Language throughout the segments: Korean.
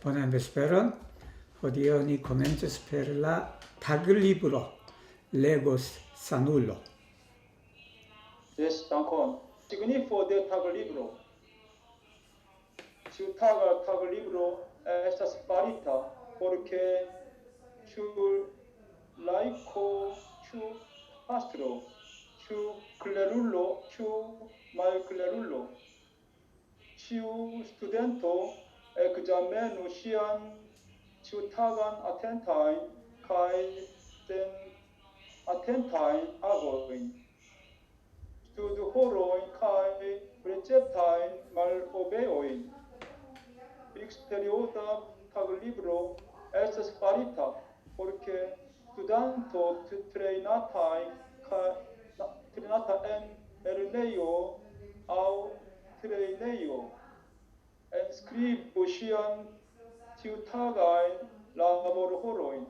Buona spero, oggi comincio per la tag libro Legos Sanullo. Yes, danke. Signifo de tag libro. Su tag libro estas farita porque su laico su pastro su clerulo su malclerulo su studento examenu sian su tagan attentain kai den attentain agoin. Stud horoi kai preceptain malobeoi. Ex perioda tag libro estas farita, porque studanto treinata en lernejo au trejnejo, en skribu ŝian ĉiutagajn laborhorojn,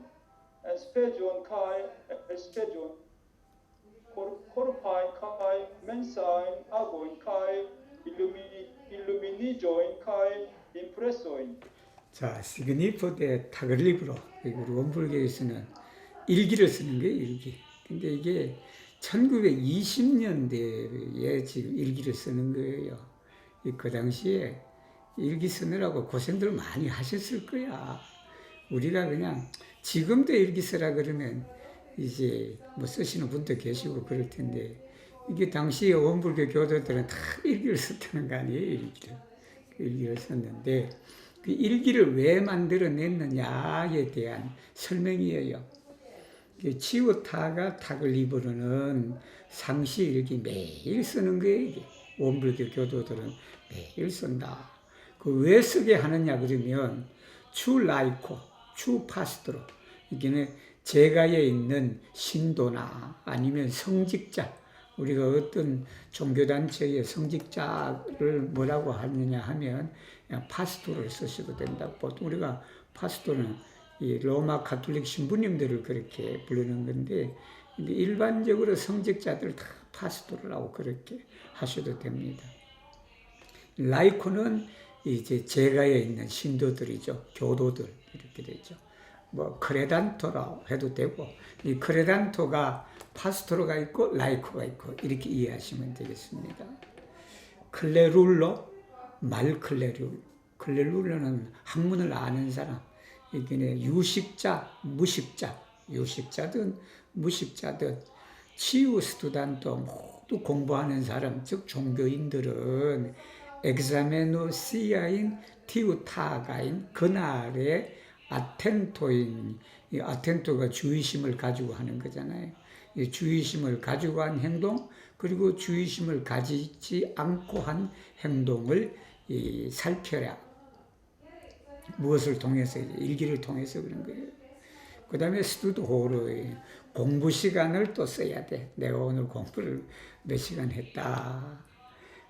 en speĝon kaj elspeĝon, corpai kai mensain agoin kai illuminijoin kai impressoin. 자, 시그니포 대 tag libro. 우리 원불교에서는 일기를 쓰는 거예요, 일기. 근데 이게 1920년대에 지금 일기를 쓰는 거예요. 그 당시에 일기 쓰느라고 고생들 많이 하셨을 거야. 우리가 그냥 지금도 일기 쓰라 그러면 이제 뭐 쓰시는 분도 계시고 그럴 텐데, 이게 당시에 원불교 교도들은 다 일기를 썼다는 거 아니에요, 일기를 썼는데, 그 일기를 왜 만들어냈느냐에 대한 설명이에요. 치우타가 탁을 입으로는 상시 일기 매일 쓰는 거예요, 이게. 원불교 교도들은 매일 쓴다. 그 왜 쓰게 하느냐 그러면, 추 라이코, 추 파스트로, 이게는 제가에 있는 신도나 아니면 성직자, 우리가 어떤 종교단체의 성직자를 뭐라고 하느냐 하면 그냥 파스토를 쓰셔도 된다고. 보통 우리가 파스토는 이 로마 가톨릭 신부님들을 그렇게 부르는 건데, 일반적으로 성직자들 다 파스토라고 그렇게 하셔도 됩니다. 라이코는 이제 제가에 있는 신도들이죠. 교도들 이렇게 되죠. 뭐 크레단토라고 해도 되고, 이 크레단토가 파스토로가 있고 라이코가 있고 이렇게 이해하시면 되겠습니다. 클레룰로, 말클레룰. 클레룰로는 학문을 아는 사람. 이게 유식자, 무식자, 유식자든 무식자든 치유 스투단토 모두 공부하는 사람, 즉 종교인들은 엑사메노시아인 티우타가인 그날의 아텐토인, 이 아텐토가 주의심을 가지고 하는 거잖아요. 이 주의심을 가지고 한 행동, 그리고 주의심을 가지지 않고 한 행동을 살펴라. 무엇을 통해서? 일기를 통해서 그런 거예요. 그 다음에 스튜드 호르, 공부 시간을 또 써야 돼. 내가 오늘 공부를 몇 시간 했다.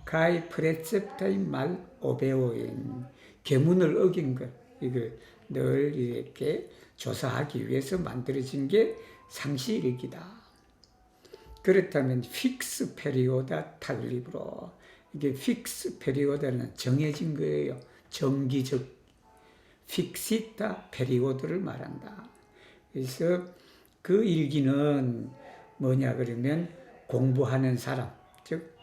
가이 프레셉타인 말 오베오인, 계문을 어긴 것, 이걸 늘 이렇게 조사하기 위해서 만들어진 게 상시일기다. 그렇다면 픽스 페리오다 탈리브로, 이게 픽스 페리오다는 정해진 거예요. 정기적 픽시타 페리오드를 말한다. 그래서 그 일기는 뭐냐 그러면 공부하는 사람, 즉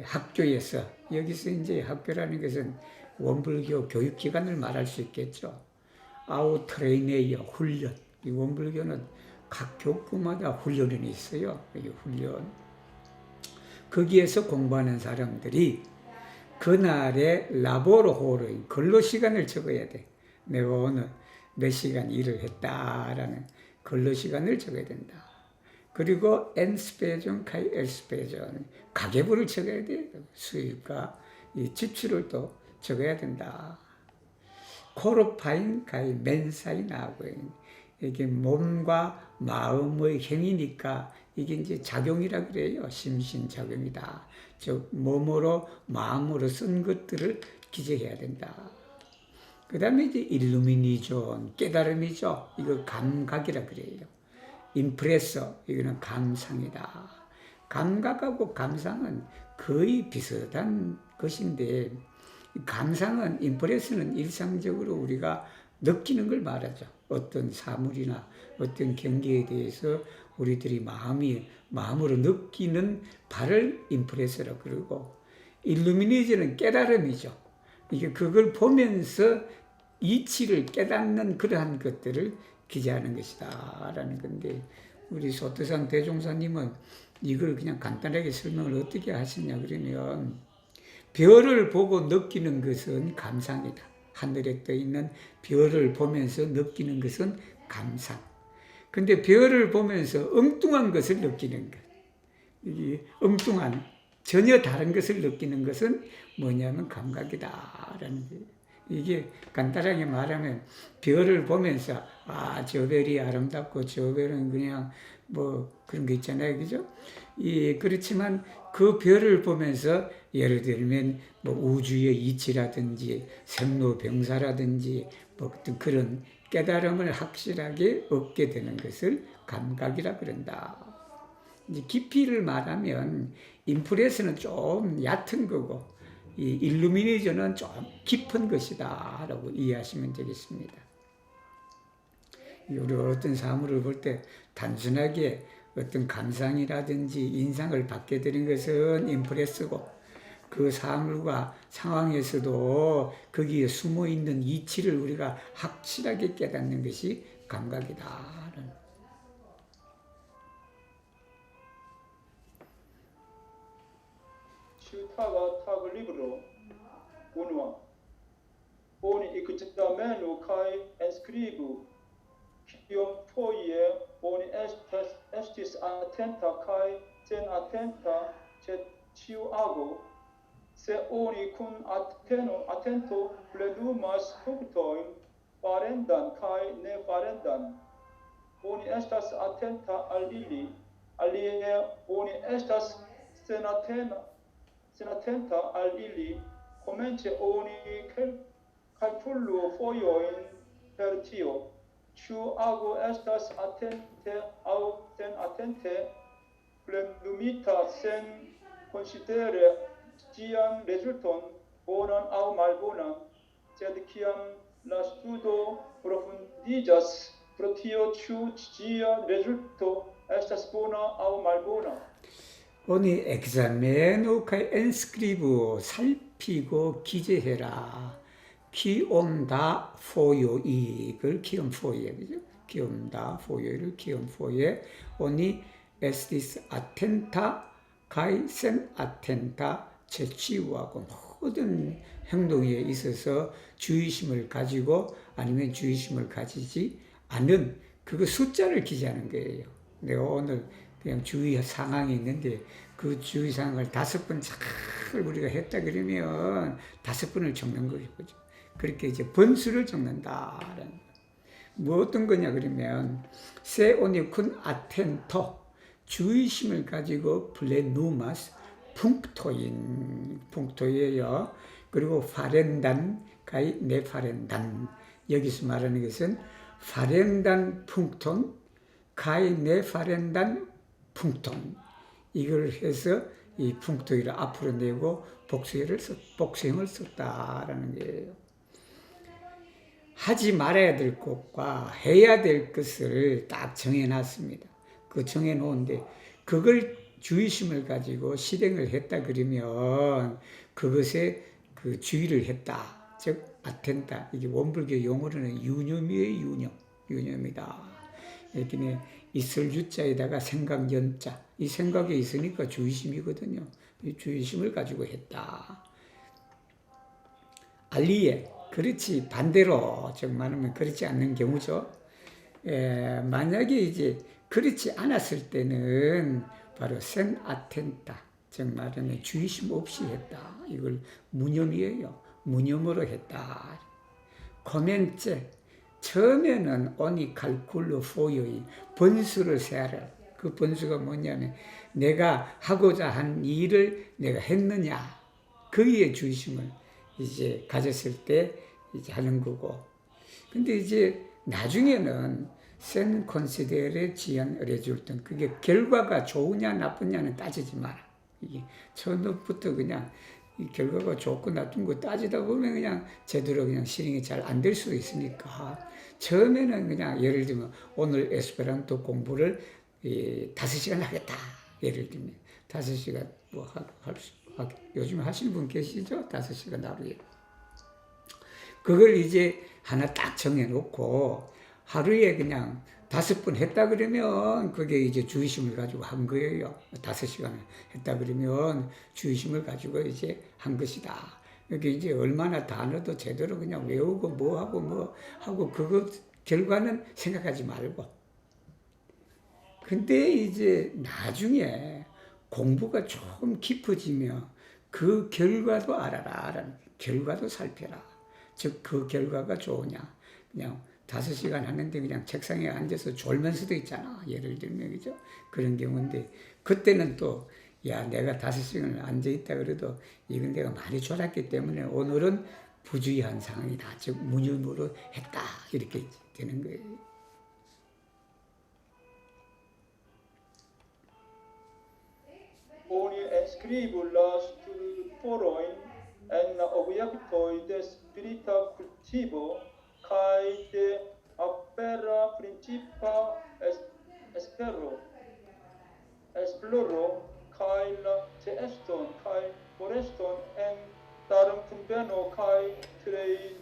학교에서, 여기서 이제 학교라는 것은 원불교 교육기관을 말할 수 있겠죠. 아우 트레이네이어, 훈련. 이 원불교는 각 교구마다 훈련이 있어요. 이 훈련. 거기에서 공부하는 사람들이 그날의 라보로호르인 근로 시간을 적어야 돼. 내가 오늘 몇 시간 일을 했다라는 근로 시간을 적어야 된다. 그리고 엔스페존, 카이 엘스페존, 가계부를 적어야 돼. 수입과 이 지출을 또 적어야 된다. 코르파인, 가이 멘사인 하고인, 이게 몸과 마음의 행위니까 이게 이제 작용이라 그래요. 심신작용이다. 즉 몸으로 마음으로 쓴 것들을 기재해야 된다. 그 다음에 이제 일루미니존, 깨달음이죠. 이거 감각이라 그래요. 임프레서, 이거는 감상이다. 감각하고 감상은 거의 비슷한 것인데, 감상은, 임프레스는 일상적으로 우리가 느끼는 걸 말하죠. 어떤 사물이나 어떤 경계에 대해서 우리들이 마음으로 느끼는 바를 임프레스라고 그러고, 일루미네이션은 깨달음이죠. 이게 그걸 보면서 이치를 깨닫는 그러한 것들을 기재하는 것이다 라는 건데, 우리 소태산 대종사님은 이걸 그냥 간단하게 설명을 어떻게 하시냐 그러면, 별을 보고 느끼는 것은 감상이다. 하늘에 떠 있는 별을 보면서 느끼는 것은 감상. 근데 별을 보면서 엉뚱한 것을 느끼는 것, 이 엉뚱한 전혀 다른 것을 느끼는 것은 뭐냐면 감각이다라는 거예요. 이게 간단하게 말하면, 별을 보면서 저 별이 아름답고 저 별은 그냥 뭐 그런 거 있잖아요, 그죠? 그렇지만 그 별을 보면서 예를 들면 뭐 우주의 이치라든지 생로병사라든지 뭐 어떤 그런 깨달음을 확실하게 얻게 되는 것을 감각이라 그런다. 이제 깊이를 말하면 임프레스는 좀 얕은 거고, 이 일루미네이션은 좀 깊은 것이다 라고 이해하시면 되겠습니다. 우리 어떤 사물을 볼 때 단순하게 어떤 감상이라든지 인상을 받게 되는 것은 임프레스고, 그 사물과 상황에서도 거기에 숨어있는 이치를 우리가 확실하게 깨닫는 것이 감각이다. Ciutava tag libro unua. Oni examenu kai enscribu. Kiom foje oni estis attenta kai sen attenta ce ciu ago. Se oni cum attento plenumas punctoin farendan kai ne farendan. Oni estas attenta al ili, alie oni estas senatenta al ili, comence oni calculu foioin per tio, ciu ago estas attente au sen attente, plenumita sen considere cian resulton, bonan au malbonan, sed ciam la studo profundigas pro tio ciu cia resulto estas bona au malbona. 오니 examenu kai enscribu, 살피고 기재해라. 키온다 포요이, 그걸 키온 포에, 그죠? 키온다 포요를 키온 포에, 오니 estis attenta kai sen attenta 제치우하고, 모든 행동에 있어서 주의심을 가지고 아니면 주의심을 가지지 않은 그거 숫자를 기재하는 거예요. 내가 오늘 그냥 주의 상황이 있는데 그 주의 상황을 5번 잘 우리가 했다 그러면 5번을 적는 거죠. 그렇게 이제 번수를 적는다라는. 뭐 어떤 거냐 그러면, se oni con attento, 주의심을 가지고 플레누마스 punkto예요. 그리고 파렌단 가이 네파렌단, 여기서 말하는 것은 파렌단 punkton 가이 네파렌단 punkton, 이걸 해서 이 punkto를 앞으로 내고 복수형을 썼다라는 거예요. 하지 말아야 될 것과 해야 될 것을 딱 정해놨습니다. 그 정해놓은데 그걸 주의심을 가지고 실행을 했다 그러면 그것에 그 주의를 했다. 즉 아텐다. 이게 원불교 용어로는 유념이에요. 유념이다. 이렇게 있을 유자에다가 생각 연자. 이 생각에 있으니까 주의심이거든요. 이 주의심을 가지고 했다. 알리에, 그렇지 반대로 즉 말하면 그렇지 않는 경우죠. 만약에 이제 그렇지 않았을 때는 바로 센 아텐타, 즉 말하면 주의심 없이 했다. 이걸 무념이에요. 무념으로 했다. 코멘체, 처음에는 오니 칼쿨로 포요이, 번수를 세하라. 그 번수가 뭐냐면 내가 하고자 한 일을 내가 했느냐, 거기에 주의심을 이제 가졌을 때 이제 하는 거고. 근데 이제 나중에는 센 콘시데레 지연 레줄턴, 그게 결과가 좋으냐 나쁘냐는 따지지 마라. 이게 처음부터 그냥 이 결과가 좋고 나쁜 거 따지다 보면 그냥 제대로 그냥 실행이 잘 안 될 수도 있으니까 처음에는 그냥 예를 들면 오늘 에스페란토 공부를 5시간 하겠다. 예를 들면 5시간 뭐 요즘 하시는 분 계시죠? 5시간 하루에. 그걸 이제 하나 딱 정해놓고 하루에 그냥 5번 했다 그러면 그게 이제 주의심을 가지고 한 거예요. 5시간 했다 그러면 주의심을 가지고 이제 한 것이다. 여기 이제 얼마나 단어도 제대로 그냥 외우고 뭐 하고 그거 결과는 생각하지 말고. 근데 이제 나중에 공부가 조금 깊어지면 그 결과도 알아라. 결과도 살펴라. 즉, 그 결과가 좋으냐. 그냥 5시간 하는데 그냥 책상에 앉아서 졸면 수도 있잖아. 예를 들면, 그죠? 그런 경우인데, 그때는 또, 야, 내가 5시간을 앉아있다 그래도 이건 내가 많이 졸았기 때문에 오늘은 부주의한 상황이다. 즉, 무념으로 했다. 이렇게 되는 거예요. Oni escribulas tu foroin en objectoi de spirita cultivo kai de apera principa espero esploro kai la eston kai foreston en darum conveno kai train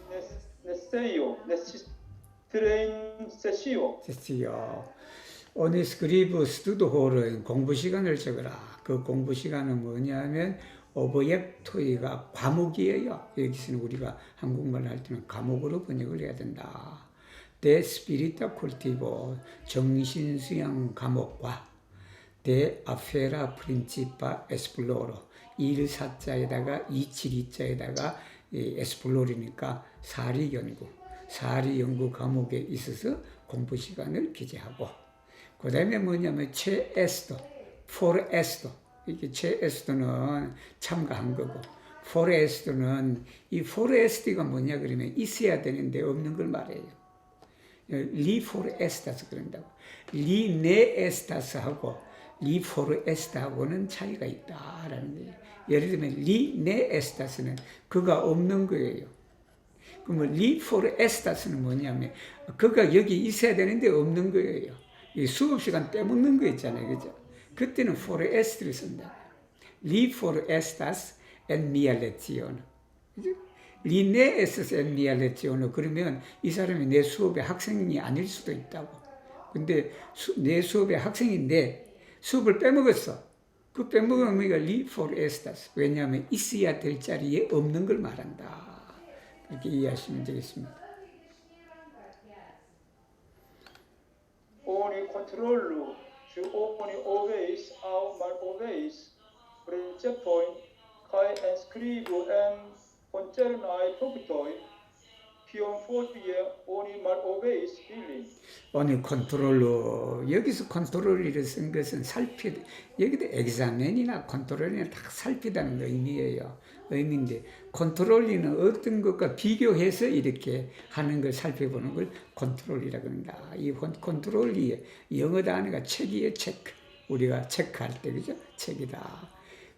sessio 됐어요. 오늘 스크리브 스튜드홀은 공부 시간을 적어라. 그 공부 시간은 뭐냐면 오브젝토이가 과목이에요. 여기서는 우리가 한국말 할 때는 과목으로 번역을 해야 된다. 데 스피리타 쿨티보 정신수양 과목과 데 아페라 프린치파 에스플로로 1사자에다가 272자에다가 에스플로리니까 사리 연구 과목에 있어서 공부 시간을 기재하고 그 다음에 뭐냐면 체에스도, 포레스도 이게 체에스도는 참가한 거고 포레스도는 이 포레스트가 뭐냐 그러면 있어야 되는데 없는 걸 말해요. 리포레스타스 그런다고. 리네에스타스하고 리포레스타하고는 차이가 있다라는 거예요. 예를 들면 리네에스타스는 그가 없는 거예요. 그러면 리포레스타스는 뭐냐면 그가 여기 있어야 되는데 없는 거예요. 이 수업 시간 빼먹는 거 있잖아요. 그죠? 그때는 포레스트를 쓴다. 리포레스타스 엔 미아 레지오노. 리네에스스 엔 미아 레지오노. 그러면 이 사람이 내 수업의 학생이 아닐 수도 있다고. 근데 내 수업의 학생인데 수업을 빼먹었어. 그 빼먹은 의미가 리포레스타스. 왜냐하면 있어야 될 자리에 없는 걸 말한다. 이렇게 이해하시면 되겠습니다. Oni controllo tu oni obeis au mal obeis preceptoin kai inscribo en concernai punctoi pion fotie oni mal obeis illi. 오늘 컨트롤러 여기서 컨트롤이를 쓴 것은 여기도 엑자멘이나 컨트롤이나 다 살피다는 의미인데 컨트롤리는 어떤 것과 비교해서 이렇게 하는 걸 살펴보는 걸 컨트롤이라고 합니다. 이 컨트롤이 영어 단어가 체크예요. 체크. 우리가 체크할 때 그죠? 체크이다.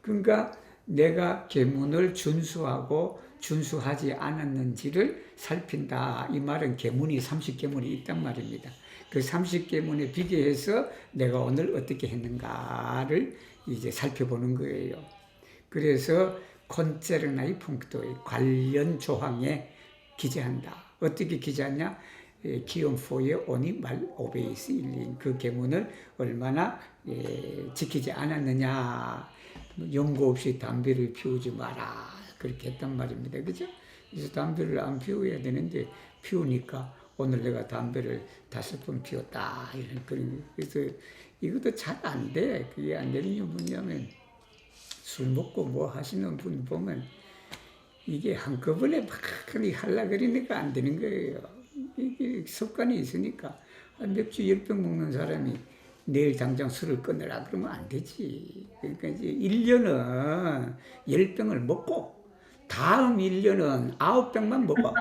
그러니까 내가 계문을 준수하고 준수하지 않았는지를 살핀다. 이 말은 계문이 30계문이 있단 말입니다. 그 30계문에 비교해서 내가 오늘 어떻게 했는가를 이제 살펴보는 거예요. 그래서 콘체르나이 punkto의 관련 조항에 기재한다. 어떻게 기재하냐? 기온포의 오니 말 오베이스 일린 그 계문을 얼마나 지키지 않았느냐. 연고 없이 담배를 피우지 마라. 그렇게 했단 말입니다. 그죠? 그래서 담배를 안 피워야 되는데 피우니까 오늘 내가 담배를 5번 피웠다. 이런 그런. 그래서 이것도 잘 안 돼. 그게 안 되는 이유 뭐냐면 술 먹고 뭐 하시는 분 보면 이게 한꺼번에 막 하려고 그러니까 안 되는 거예요. 이게 습관이 있으니까 맥주 10병 먹는 사람이 내일 당장 술을 끊으라 그러면 안 되지. 그러니까 이제 1년은 10병을 먹고 다음 1년은 9병만 먹어.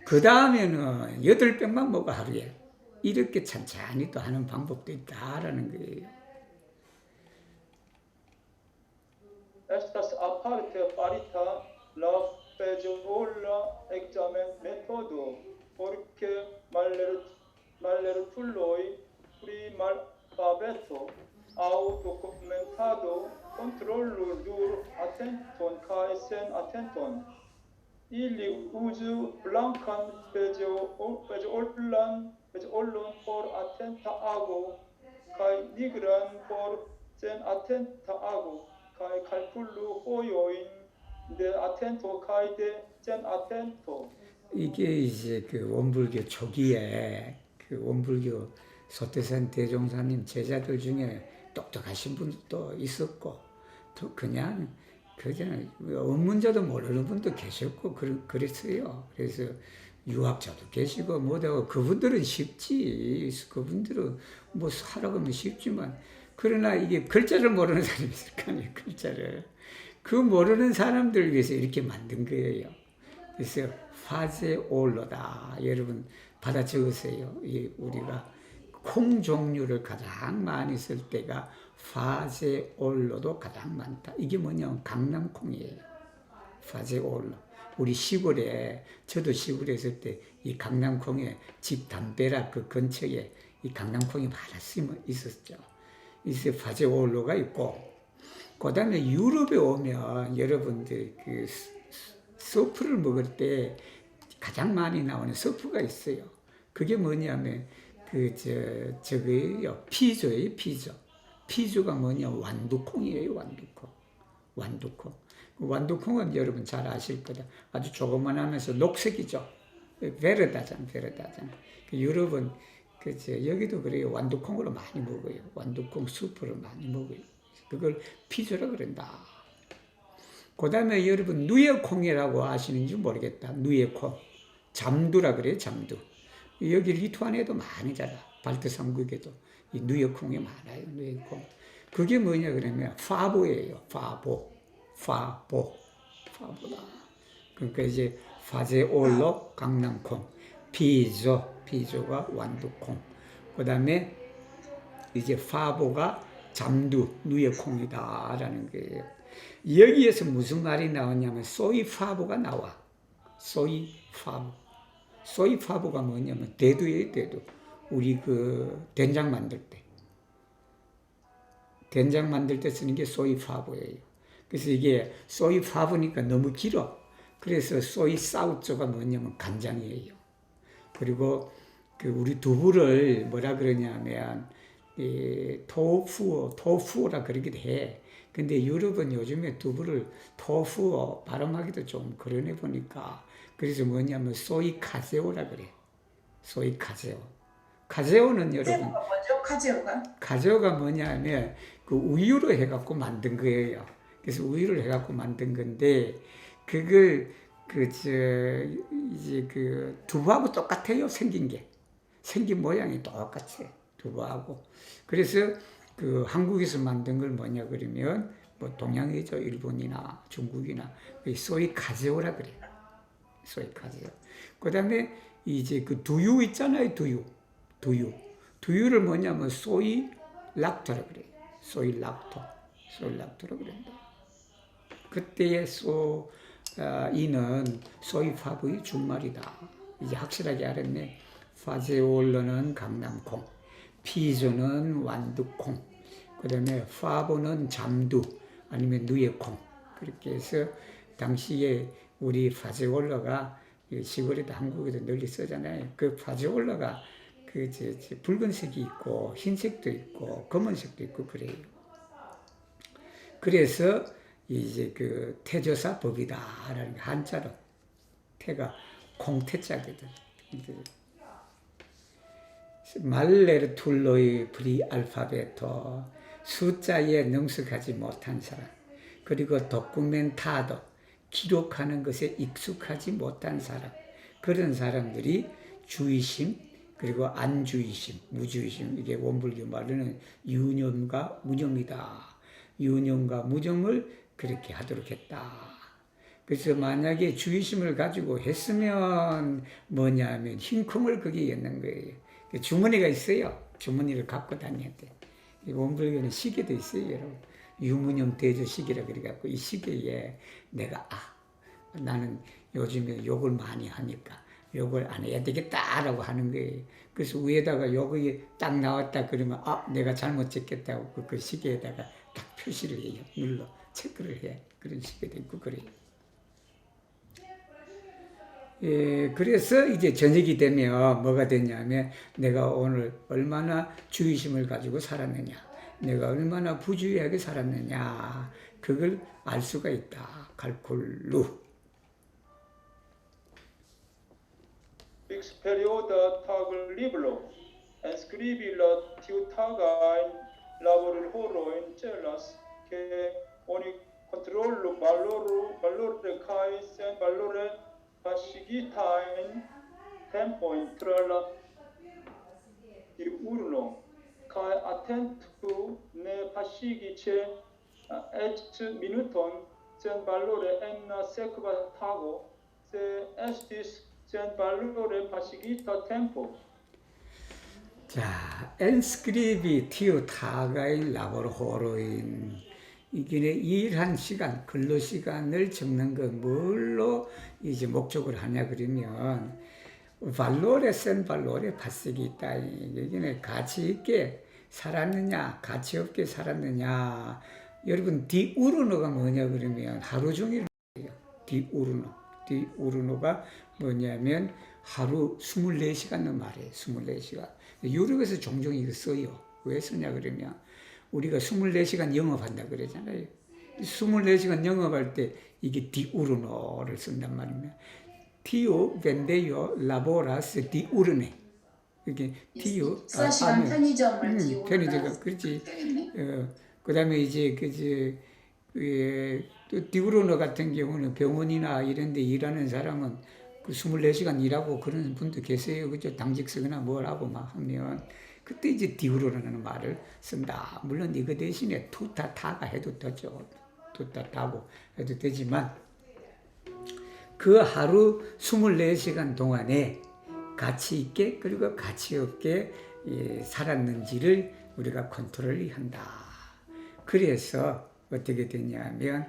그 다음에는 8병만 먹어 하루에. 이렇게 천천히 또 하는 방법도 있다라는 거예요. Estas aparte arita la peggiora examen metodo porque mallertulloi primal alfabeto au documentado controllo dur attenton cae sen attenton. Ili uzu blancan peggiolon por attenta ago cae nigran por sen attenta ago cae calcullu hoioin de attento cae de sen attento. 이게 이제 그 원불교 초기에 그 원불교 소태산 대종사님 제자들 중에 똑똑하신 분도 있었고 또 그냥 업문자도 모르는 분도 계셨고 그랬어요. 그래서 유학자도 계시고 뭐다고 그분들은 쉽지. 그분들은 뭐 하라고 하면 쉽지만 그러나 이게 글자를 모르는 사람이 있을 거 아니에요. 글자를. 그 모르는 사람들 위해서 이렇게 만든 거예요. 그래서 파제올로다. 여러분 받아 적으세요. 우리가 콩 종류를 가장 많이 쓸 때가 파제올로도 가장 많다. 이게 뭐냐면 강남콩이에요. 파제올로. 우리 시골에, 저도 시골에 있을 때 이 강남콩에 집 담벼락 그 근처에 이 강남콩이 많았으면 있었죠. 이제 파제올로가 있고, 그 다음에 유럽에 오면 여러분들 그 서프를 먹을 때 가장 많이 나오는 서프가 있어요. 그게 뭐냐면 저거예요. 피조예요, 피조. 피조가 뭐냐? 완두콩이에요, 완두콩. 완두콩. 완두콩은 여러분 잘 아실 거다. 아주 조그만하면서 녹색이죠. 베르다잖아. 유럽은 여기도 그래요. 완두콩으로 많이 먹어요. 완두콩 수프를 많이 먹어요. 그걸 피조라 그런다. 그 다음에 여러분 누에콩이라고 아시는지 모르겠다. 누에콩. 잠두라 그래요. 잠두. 여기 리투아니아에도 많이 자라. 발트 삼국에도 이 누에콩이 많아요. 누에콩. 그게 뭐냐 그러면 파보예요. 파보다. 그러니까 이제 파제올로 강낭콩, 피조가 완두콩. 그 다음에 이제 파보가 잠두 누에콩이다라는 거예요. 여기에서 무슨 말이 나오냐면 소이파보가 나와. 소이파보가 뭐냐면 대두예요, 대두. 우리 된장 만들 때 쓰는 게 소이파보예요. 그래서 이게 소이파보니까 너무 길어. 그래서 소이사우조가 뭐냐면 간장이에요. 그리고 우리 두부를 뭐라 그러냐면 토푸오라 그러기도 해. 근데 유럽은 요즘에 두부를 토푸오 발음하기도 좀 그러네 보니까. 그래서 뭐냐면 소이카제오라 그래. 소이카제오. 카제오는 여러분. 뭐죠? 카제오가 뭐냐면 우유로 해갖고 만든 거예요. 그래서 우유를 해갖고 만든 건데 그걸 두부하고 똑같아요. 생긴 모양이 똑같아요. 두부하고. 그래서 한국에서 만든 걸 뭐냐 그러면 뭐 동양이죠. 일본이나 중국이나 소이카제오라 그래요. 소이카제오. 그 다음에 이제 두유 있잖아요. 두유를 뭐냐면 소이락토라 그래요. 소이락토라 그런다. 그때의 이는 소이파브의 준말이다. 이제 확실하게 알았네. 파제올로는 강남콩, 피조는 완두콩, 그 다음에 파보는 잠두 아니면 누에콩. 그렇게 해서 당시에 우리 파제올로가 시골에도 한국에도 널리 쓰잖아요. 그 파제올로가 붉은색이 있고 흰색도 있고 검은색도 있고 그래요. 그래서 이제 태조사 법이다라는 게 한자로 태가 콩태자거든. 말레르툴로의 프리알파베토 숫자에 능숙하지 못한 사람 그리고 도쿠멘타도 기록하는 것에 익숙하지 못한 사람 그런 사람들이 주의심 그리고 안주의심 무주의심 이게 원불교 말로는 유념과 무념이다. 유념과 무념을 그렇게 하도록 했다. 그래서 만약에 주의심을 가지고 했으면 뭐냐면 흰콩을 거기에 넣는 거예요. 주머니가 있어요. 주머니를 갖고 다녀야 돼. 원불교는 시계도 있어요, 여러분. 유무념 대조 시계라 그래갖고 이 시계에 내가 나는 요즘에 욕을 많이 하니까 욕을 안 해야 되겠다라고 하는 거예요. 그래서 위에다가 욕이 딱 나왔다 그러면 내가 잘못 찍겠다고 그 시계에다가 딱 표시를 해요. 눌러 체크를 해. 그런 식이 되고 그래요. 예, 그래서 이제 저녁이 되면 뭐가 되냐면 내가 오늘 얼마나 주의심을 가지고 살았느냐, 내가 얼마나 부주의하게 살았느냐, 그걸 알 수가 있다. 칼콜루. Fix perioda tagul libro, and scrivi la tiutaga in laborul horo in celas, che ogni controllo valore kai sen valore pasigita in tempo in trala di urno, kai attentu ne pasigice et minuton sen valore enna sequa tago, se estis sen valore pasigita tempo. 자, 엔스크리비 티오 타가인 라보로 호로인 이게 일한 시간, 근로 시간을 적는 거 뭘로 이제 목적을 하냐 그러면 발로레 센 발로레 파식이 있다. 이게 가치 있게 살았느냐, 가치 없게 살았느냐. 여러분 디우르노가 뭐냐 그러면 하루 종일 디우르노가 뭐냐면 하루 24시간을 말해요. 24시간. 유럽에서 종종 이거 써요. 왜 쓰냐 그러면 우리가 24시간 영업한다 그러잖아요. 24시간 영업할 때 이게 디우르노를 쓴단 말입니다. 티오 벤데요 라보라스 디우르네. 이게 티오 24시간 편의점을 편의점 그렇지. 그다음에 이제 또 디우르노 같은 경우는 병원이나 이런 데 일하는 사람은 그 24시간 일하고 그런 분도 계세요. 그죠? 당직 쓰거나 뭘 하고 막 하면 그때 이제 디우르노라는 말을 쓴다. 물론 이거 대신에 투타타가 해도 되죠. 투타타고 해도 되지만 그 하루 24시간 동안에 가치 있게 그리고 가치 없게 살았는지를 우리가 컨트롤이 한다. 그래서 어떻게 되냐면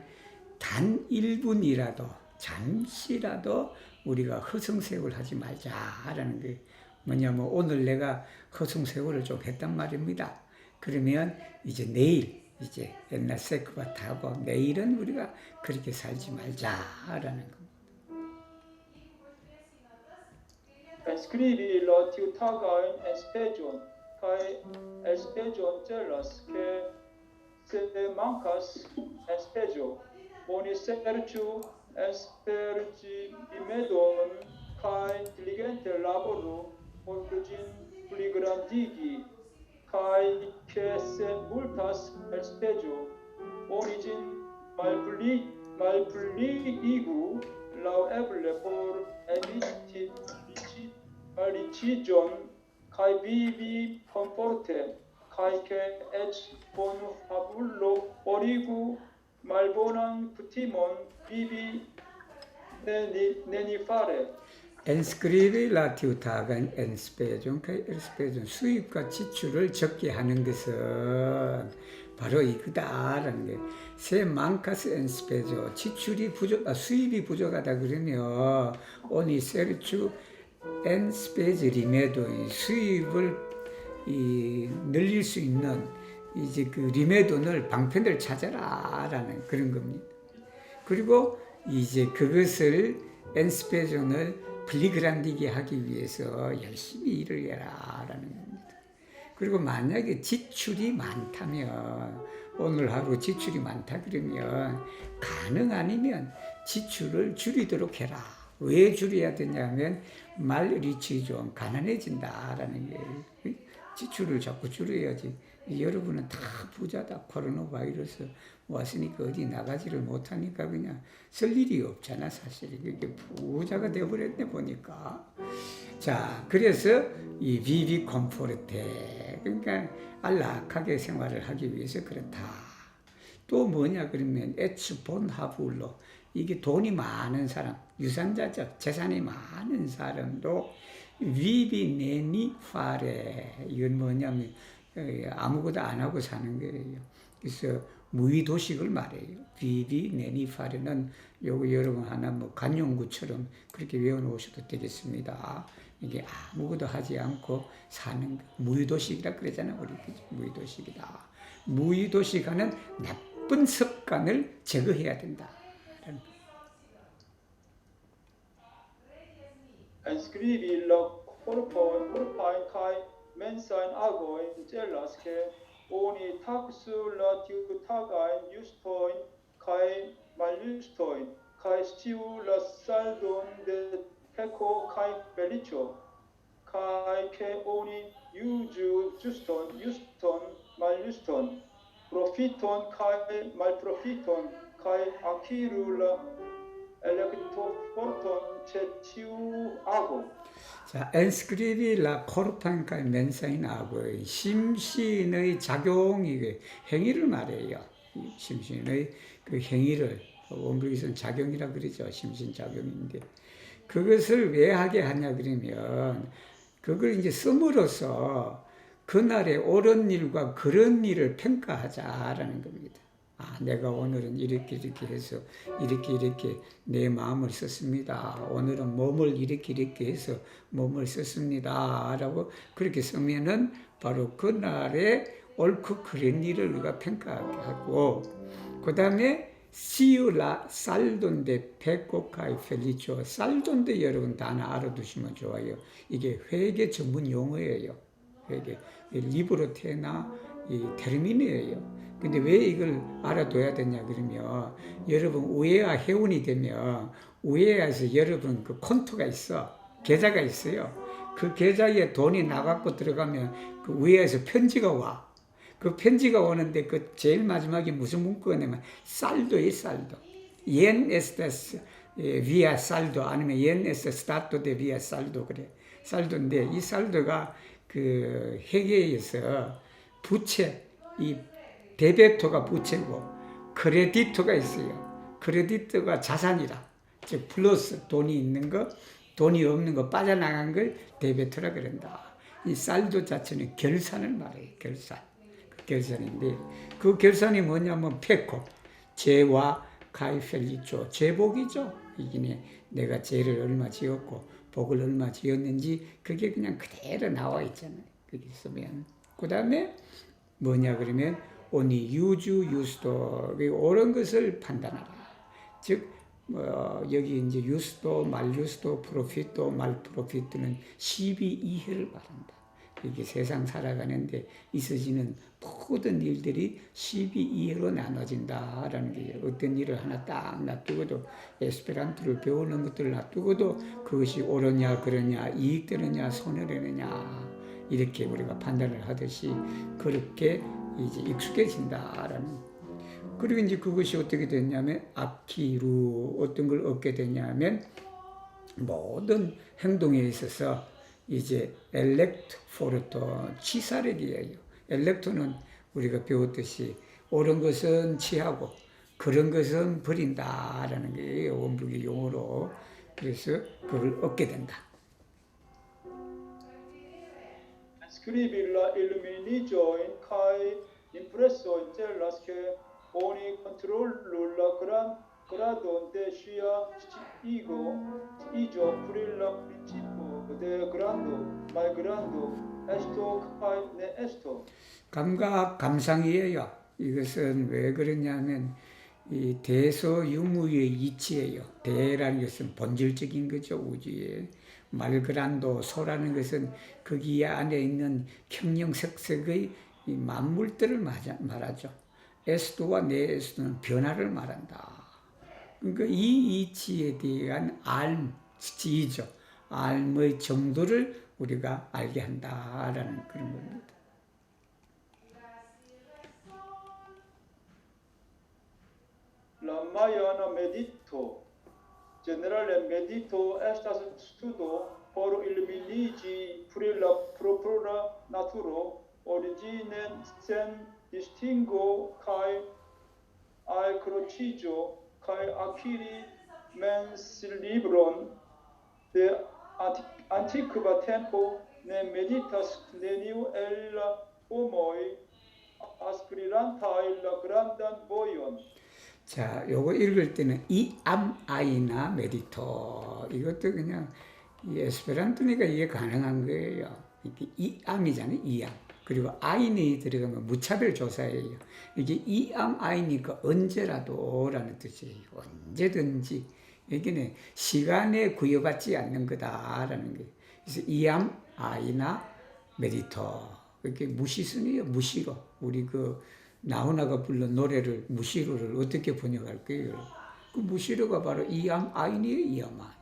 단 1분이라도 잠시라도 우리가 허송세월 하지 말자라는 게 뭐냐면 오늘 내가 허송세월을 좀 했단 말입니다. 그러면 이제 내일 이제 옛날 세크바 타고 내일은 우리가 그렇게 살지 말자라는 겁니다. Scrivi la tiutaga in espegion, kai espegion celas, che se mancas espegio, boni serciu espergi imedon, kai diligente laboro, origin pligrandigi, kai che se multas espegio, origin malpliigu, laueble por litigion, kai vivi comforte, kai che et bonu fabullo origu malbonan putimon vivi neni fare. 엔스크리비 라티우타가 엔스페존, 엔스페존 수입과 지출을 적게 하는 것은 바로 이거다라는 게 세 망카스 엔스페조 지출이 수입이 부족하다 그러면 오니 세르추 엔스페지 리메도 수입을 늘릴 수 있는 이제 그 리메돈을 방편을 찾아라라는 그런 겁니다. 그리고 이제 그것을 엔스페존을 플리그란디게 하기 위해서 열심히 일을 해라라는 겁니다. 그리고 만약에 지출이 많다면 오늘 하루 지출이 많다 그러면 가능 아니면 지출을 줄이도록 해라. 왜 줄여야 되냐면 말리치 좀 가난해진다라는 게 지출을 자꾸 줄여야지. 여러분은 다 부자다. 코로나 바이러스 왔으니까 어디 나가지를 못하니까 그냥 쓸 일이 없잖아 사실. 이게 부자가 되어버렸네 보니까. 자, 그래서 이 비비 컴포르테 그러니까 안락하게 생활을 하기 위해서 그렇다. 또 뭐냐 그러면 에츠 본 하불로 이게 돈이 많은 사람, 유산자죠. 재산이 많은 사람도 위비 네니 파레 이건 뭐냐면 아무것도 안 하고 사는 거예요. 그래서 무의도식을 말해요. 비비 네니파르는 요거 여러분 하나 뭐 간용구처럼 그렇게 외워놓으셔도 되겠습니다. 이게 아무것도 하지 않고 사는 무의도식이라 그러잖아요. 우리 무의도식이다. 무의도식하는 나쁜 습관을 제거해야 된다. Scrivi la corpain kai mensain agoin celas ke oni taxu la tiutagain justoin kai maljustoin kai stiu la saldon de peco kai belicio kai ke oni juju juston maljuston profiton kai malprofiton kai akiru la electoforton 채치우하고 자, 엔스크리비 라 코르판카 멘사인하고 심신의 작용이 행위를 말해요. 심신의 그 행위를 원불기선 작용이라 그러죠. 심신 작용인데 그것을 왜 하게 하냐 그러면 그걸 이제 씀으로써 그날의 옳은 일과 그런 일을 평가하자라는 겁니다. 내가 오늘은 이렇게 해서 이렇게 내 마음을 썼습니다. 오늘은 몸을 이렇게 해서 몸을 썼습니다. 라고 그렇게 쓰면은 바로 그날의 옳고 그런 일을 우리가 평가하게 하고, 그 다음에 시우라 살돈데 페코카이 펠리초. 살돈데 여러분 단어 알아두시면 좋아요. 이게 회계 전문 용어예요. 회계 리브로테나 이 테르민이에요. 근데 왜 이걸 알아둬야 되냐 그러면 여러분 우에아 회원이 되면 우에아에서 여러분 그 콘토가 있어. 계좌가 있어요. 그 계좌에 돈이 나갖고 들어가면 그 우에아에서 편지가 와. 그 편지가 오는데 그 제일 마지막에 무슨 문구가 나면 살도예요, 살도. 옌 에스테스 비아 살도 아니면 옌 에스 스타토 데 비아 살도 그래. 살도인데 이 살도가 그 회계에서 부채 이 데베토가 부채고 크레디토가 있어요. 크레디토가 자산이라. 즉 플러스 돈이 있는 거, 돈이 없는 거 빠져나간 걸 데베토라 그런다. 이 살도 자체는 결산을 말해요. 결산. 그 결산인데 그 결산이 뭐냐면 페코, 죄와 가이펠리조, 죄복이죠. 이게 내가 죄를 얼마 지었고 복을 얼마 지었는지 그게 그냥 그대로 나와 있잖아요. 거기 쓰면. 그 다음에 뭐냐 그러면 오니 유주 유스도 옳은 것을 판단하라. 즉 여기 이제 유스도 말유스도 프로핏도 말프로핏도는 12이해를 말한다. 이게 세상 살아가는데 있어지는 모든 일들이 12이해로 나눠진다라는 게 어떤 일을 하나 딱 놔두고도 에스페란토를 배우는 것들을 놔두고도 그것이 옳으냐 그러냐 이익되느냐 손해되느냐 이렇게 우리가 판단을 하듯이 그렇게 이제 익숙해진다라는. 그리고 이제 그것이 어떻게 됐냐면 아키루 어떤 걸 얻게 됐냐면 모든 행동에 있어서 이제 엘렉트 포르토 치사력이에요. 엘렉토는 우리가 배웠듯이 옳은 것은 취하고 그런 것은 버린다라는 게 원불교 용어로. 그래서 그걸 얻게 된다. Scrivi la illuminigioin kai impresso in cellas che oni controllo la gradon de sia igio prilla principio de grando malgrando esto kai ne esto. 감각 감상이에요. 이것은 왜 그러냐면 이 대소유무의 이치예요. 대라는 것은 본질적인 거죠. 우주에. 말그란도 소라는 것은 거기 안에 있는 형형색색의 이 만물들을 말하죠. 에스도와 네에스도는 변화를 말한다. 그러니까 이 이치에 대한 알지죠. 알의 정도를 우리가 알게 한다라는 그런 겁니다. La Mayana medito. Generale medito estas studo por illuminigi pri la propria naturo origine sen distingo kai alcrocigo kai acquiri mens libron de antiqua tempo ne meditas neniu el homoi aspirantaj la grandan vojon. 자, 요거 읽을 때는 이암 아이나 메디토 이것도 그냥 이 에스페란토니까 이게 가능한 거예요. 이게 이암이잖아요, 이암. 그리고 아인이 들어가면 무차별 조사예요. 이게 이암 아이니까 언제라도라는 뜻이에요. 언제든지 여기는 시간에 구애받지 않는 거다라는 거예요. 그래서 이암 아이나 메디토 이렇게 무시순이에요. 무시로 우리 그 나훈아가 불른 노래를 무시로를 어떻게 번역할까요? 그 무시로가 바로 이암 아인이에요. 이암 아인.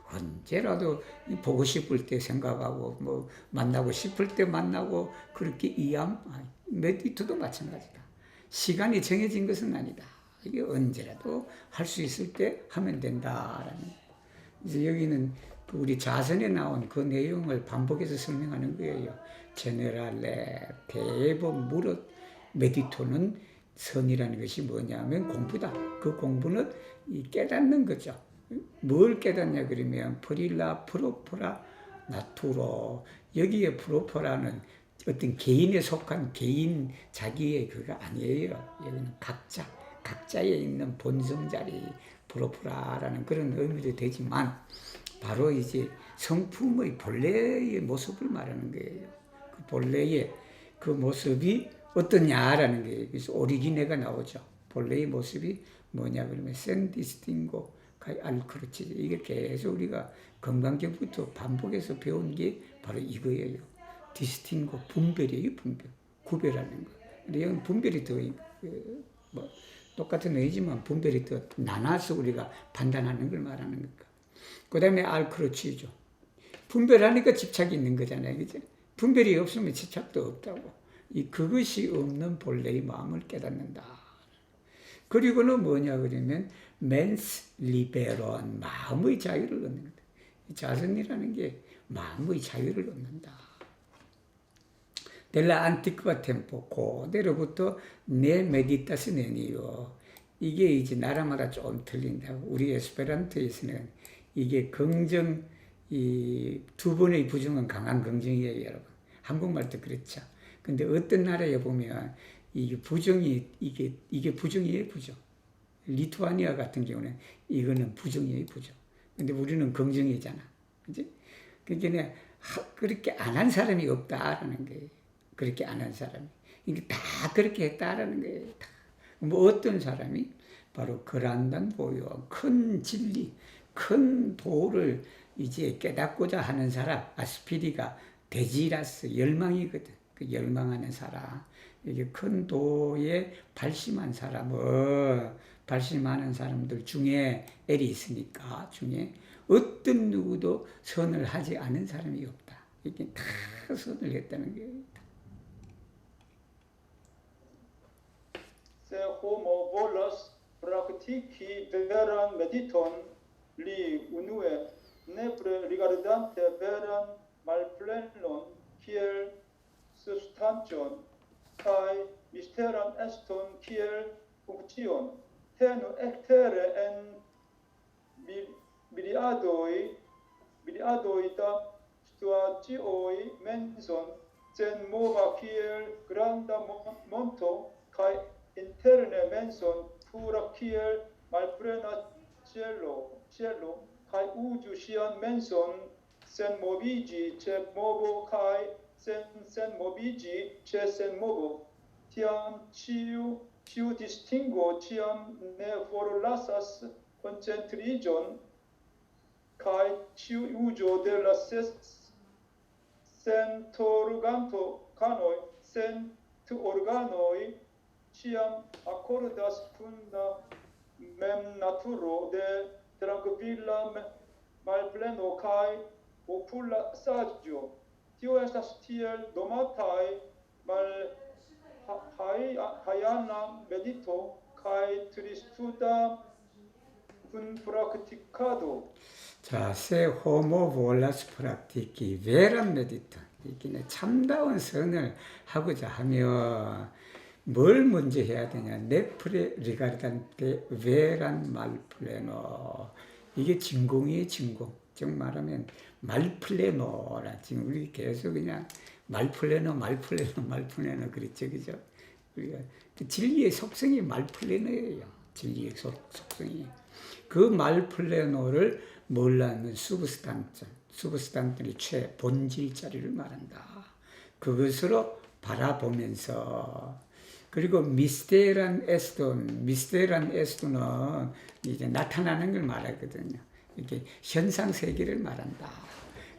언제라도 보고 싶을 때 생각하고 뭐 만나고 싶을 때 만나고 그렇게 이암 아인. 메디토도 마찬가지다. 시간이 정해진 것은 아니다. 이게 언제라도 할 수 있을 때 하면 된다라는. 이제 여기는 우리 자선에 나온 그 내용을 반복해서 설명하는 거예요. 제네랄레 대법 무릇 메디토는 선이라는 것이 뭐냐면 공부다. 그 공부는 이 깨닫는 거죠. 뭘 깨닫냐 그러면 프릴라 프로포라 나투로 여기에 프로포라는 어떤 개인에 속한 개인 자기의 그가 아니에요. 여기는 각자에 있는 본성 자리 프로포라라는 그런 의미도 되지만 바로 이제 성품의 본래의 모습을 말하는 거예요. 그 본래의 그 모습이 어떠냐라는 거예요. 그래서 오리기네가 나오죠. 본래의 모습이 뭐냐 그러면 센디스팅고 알크루치 이게 계속 우리가 건강경부터 반복해서 배운 게 바로 이거예요. 디스팅고 분별이에요. 분별 구별하는 거. 근데 여기 분별이 더 뭐 똑같은 의지만 분별이 더 나눠서 우리가 판단하는 걸 말하는 거니까. 그 다음에 알크루치죠. 분별하니까 집착이 있는 거잖아요. 그죠? 분별이 없으면 집착도 없다고. 그것이 없는 본래의 마음을 깨닫는다. 그리고는 뭐냐 그러면 맨스 리베론 마음의 자유를 얻는 거다. 자선이라는 게 마음의 자유를 얻는다. 델라 안티크바 템포 그대로부터 내 메디타스 네니요. 이게 이제 나라마다 좀 틀린다고. 우리 에스페란토에서는 이게 긍정 이 두 번의 부정은 강한 긍정이에요, 여러분. 한국말도 그렇죠. 근데 어떤 나라에 보면 이게 부정이 이게 부정이에요, 부정. 리투아니아 같은 경우는 이거는 부정이에요, 부정. 근데 우리는 긍정이잖아, 그지? 그러니까 그렇게 안 한 사람이 없다라는 거예요. 그렇게 안 한 사람이 이게 다 그렇게 했다라는 거예요. 다. 뭐 어떤 사람이 바로 그란단 보여 큰 진리, 큰 도를 이제 깨닫고자 하는 사람 아스피리가 데지라스 열망이거든. 그 열망하는 사람, 이게 큰 도에 발심한 사람, 발심하는 사람들 중에 엘이 있으니까 중에 어떤 누구도 선을 하지 않은 사람이 없다. 이게 다 선을 했다는 거예요. Se homo volas praktiki veran mediton li unue nepre rigardante veran malplenon kiel substantion kai misteran eston kiel function tenu ectere en biliadoi da situacioi menson sen mova kiel granda monto kai interne menson pura kiel malplena cielo kai uju sian menson sen movigi ce movo kai sen movigi ce sen movo tiam ciu distingo ciam ne forlasas concentrigion kai ciu ujo de la sentorganto canoi sent organoi ciam accordas cum mem naturo de tranquilla malpleno kai ocula saggio. Tio estas tiel domatai mal hayana medito kai tristuda cum practicado. 자, 세 호모 볼라스 프락티키 베란 메디타. 이게 참다운 선을 하고자 하면 뭘 먼저 해야 되냐? 네프레 리가르단테 베란 말플레노. 이게 진공이에요, 진공. 즉 말하면 말플레노라. 지금 우리 계속 그냥 말플래너 그랬죠, 그죠? 우리가 그 진리의 속성이 말플래너예요. 진리의 속성이. 그 말플래너를 뭘라면 수브스탄트의 최본질 자리를 말한다. 그것으로 바라보면서, 그리고 미스테란 에스톤은 이제 나타나는 걸 말하거든요. 이렇게 현상 세계를 말한다.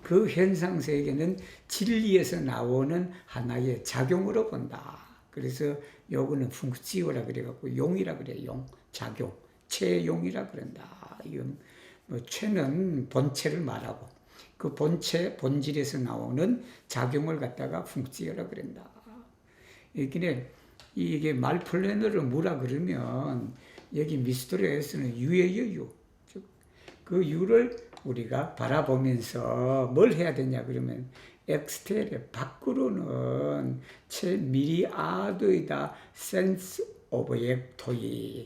그 현상 세계는 진리에서 나오는 하나의 작용으로 본다. 그래서 요거는 funk치오라 그래갖고 용이라 그래요. 용, 작용, 체용이라 그런다. 이건 뭐 체는 본체를 말하고 그 본질에서 나오는 작용을 갖다가 funk치오라 그런다. 이게 말플래너를 뭐라 그러면 여기 미스터리에서는 유예요, 유. 그 유를 우리가 바라보면서 뭘 해야 되냐 그러면 엑스테레 밖으로는 미리아드이다 센스 오브젝토가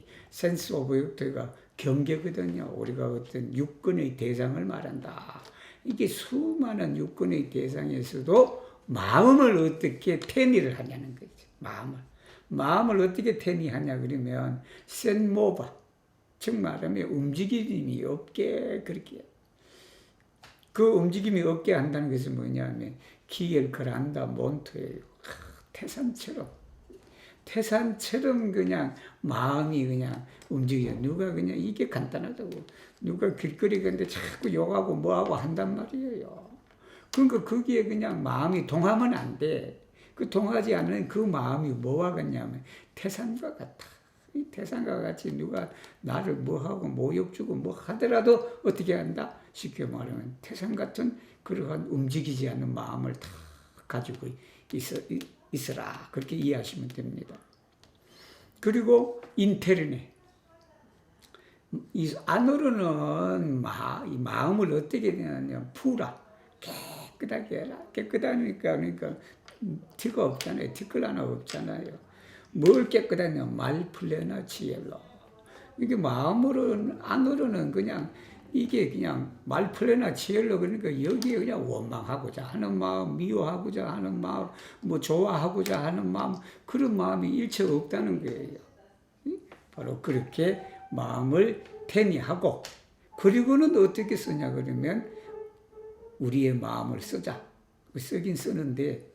경계거든요. 우리가 어떤 육근의 대상을 말한다. 이게 수많은 육근의 대상에서도 마음을 어떻게 텐이를 하냐는 거죠. 마음을 어떻게 텐이하냐 그러면 센모바, 즉 말하면 움직임이 없게 그렇게. 그 움직임이 없게 한다는 것은 뭐냐면 기엘크란다 몬트예요. 태산처럼 그냥 마음이 그냥 움직여. 누가 그냥 이게 간단하다고. 누가 길거리 가는데 자꾸 욕하고 뭐하고 한단 말이에요. 그러니까 거기에 그냥 마음이 동하면 안 돼. 그 동하지 않는 그 마음이 뭐와 같냐면 태산과 같아. 이 태산과 같이 누가 나를 뭐하고 모욕 주고 뭐 하더라도 어떻게 한다? 쉽게 말하면 태산 같은 그러한 움직이지 않는 마음을 다 가지고 있으라. 그렇게 이해하시면 됩니다. 그리고 인테르네. 이 안으로는 이 마음을 어떻게 되냐면 풀라. 깨끗하게 해라. 깨끗하니까 그러니까 티가 없잖아요. 티끌 하나 없잖아요. 뭘 깨끗하냐? 말플레나 지엘로. 이게 마음으로는 안으로는 그냥 이게 그냥 말플레나 지엘로 그러니까 여기에 그냥 원망하고자 하는 마음, 미워하고자 하는 마음, 뭐 좋아하고자 하는 마음 그런 마음이 일체 없다는 거예요. 바로 그렇게 마음을 텐이하고 그리고는 어떻게 쓰냐 그러면 우리의 마음을 쓰자. 쓰긴 쓰는데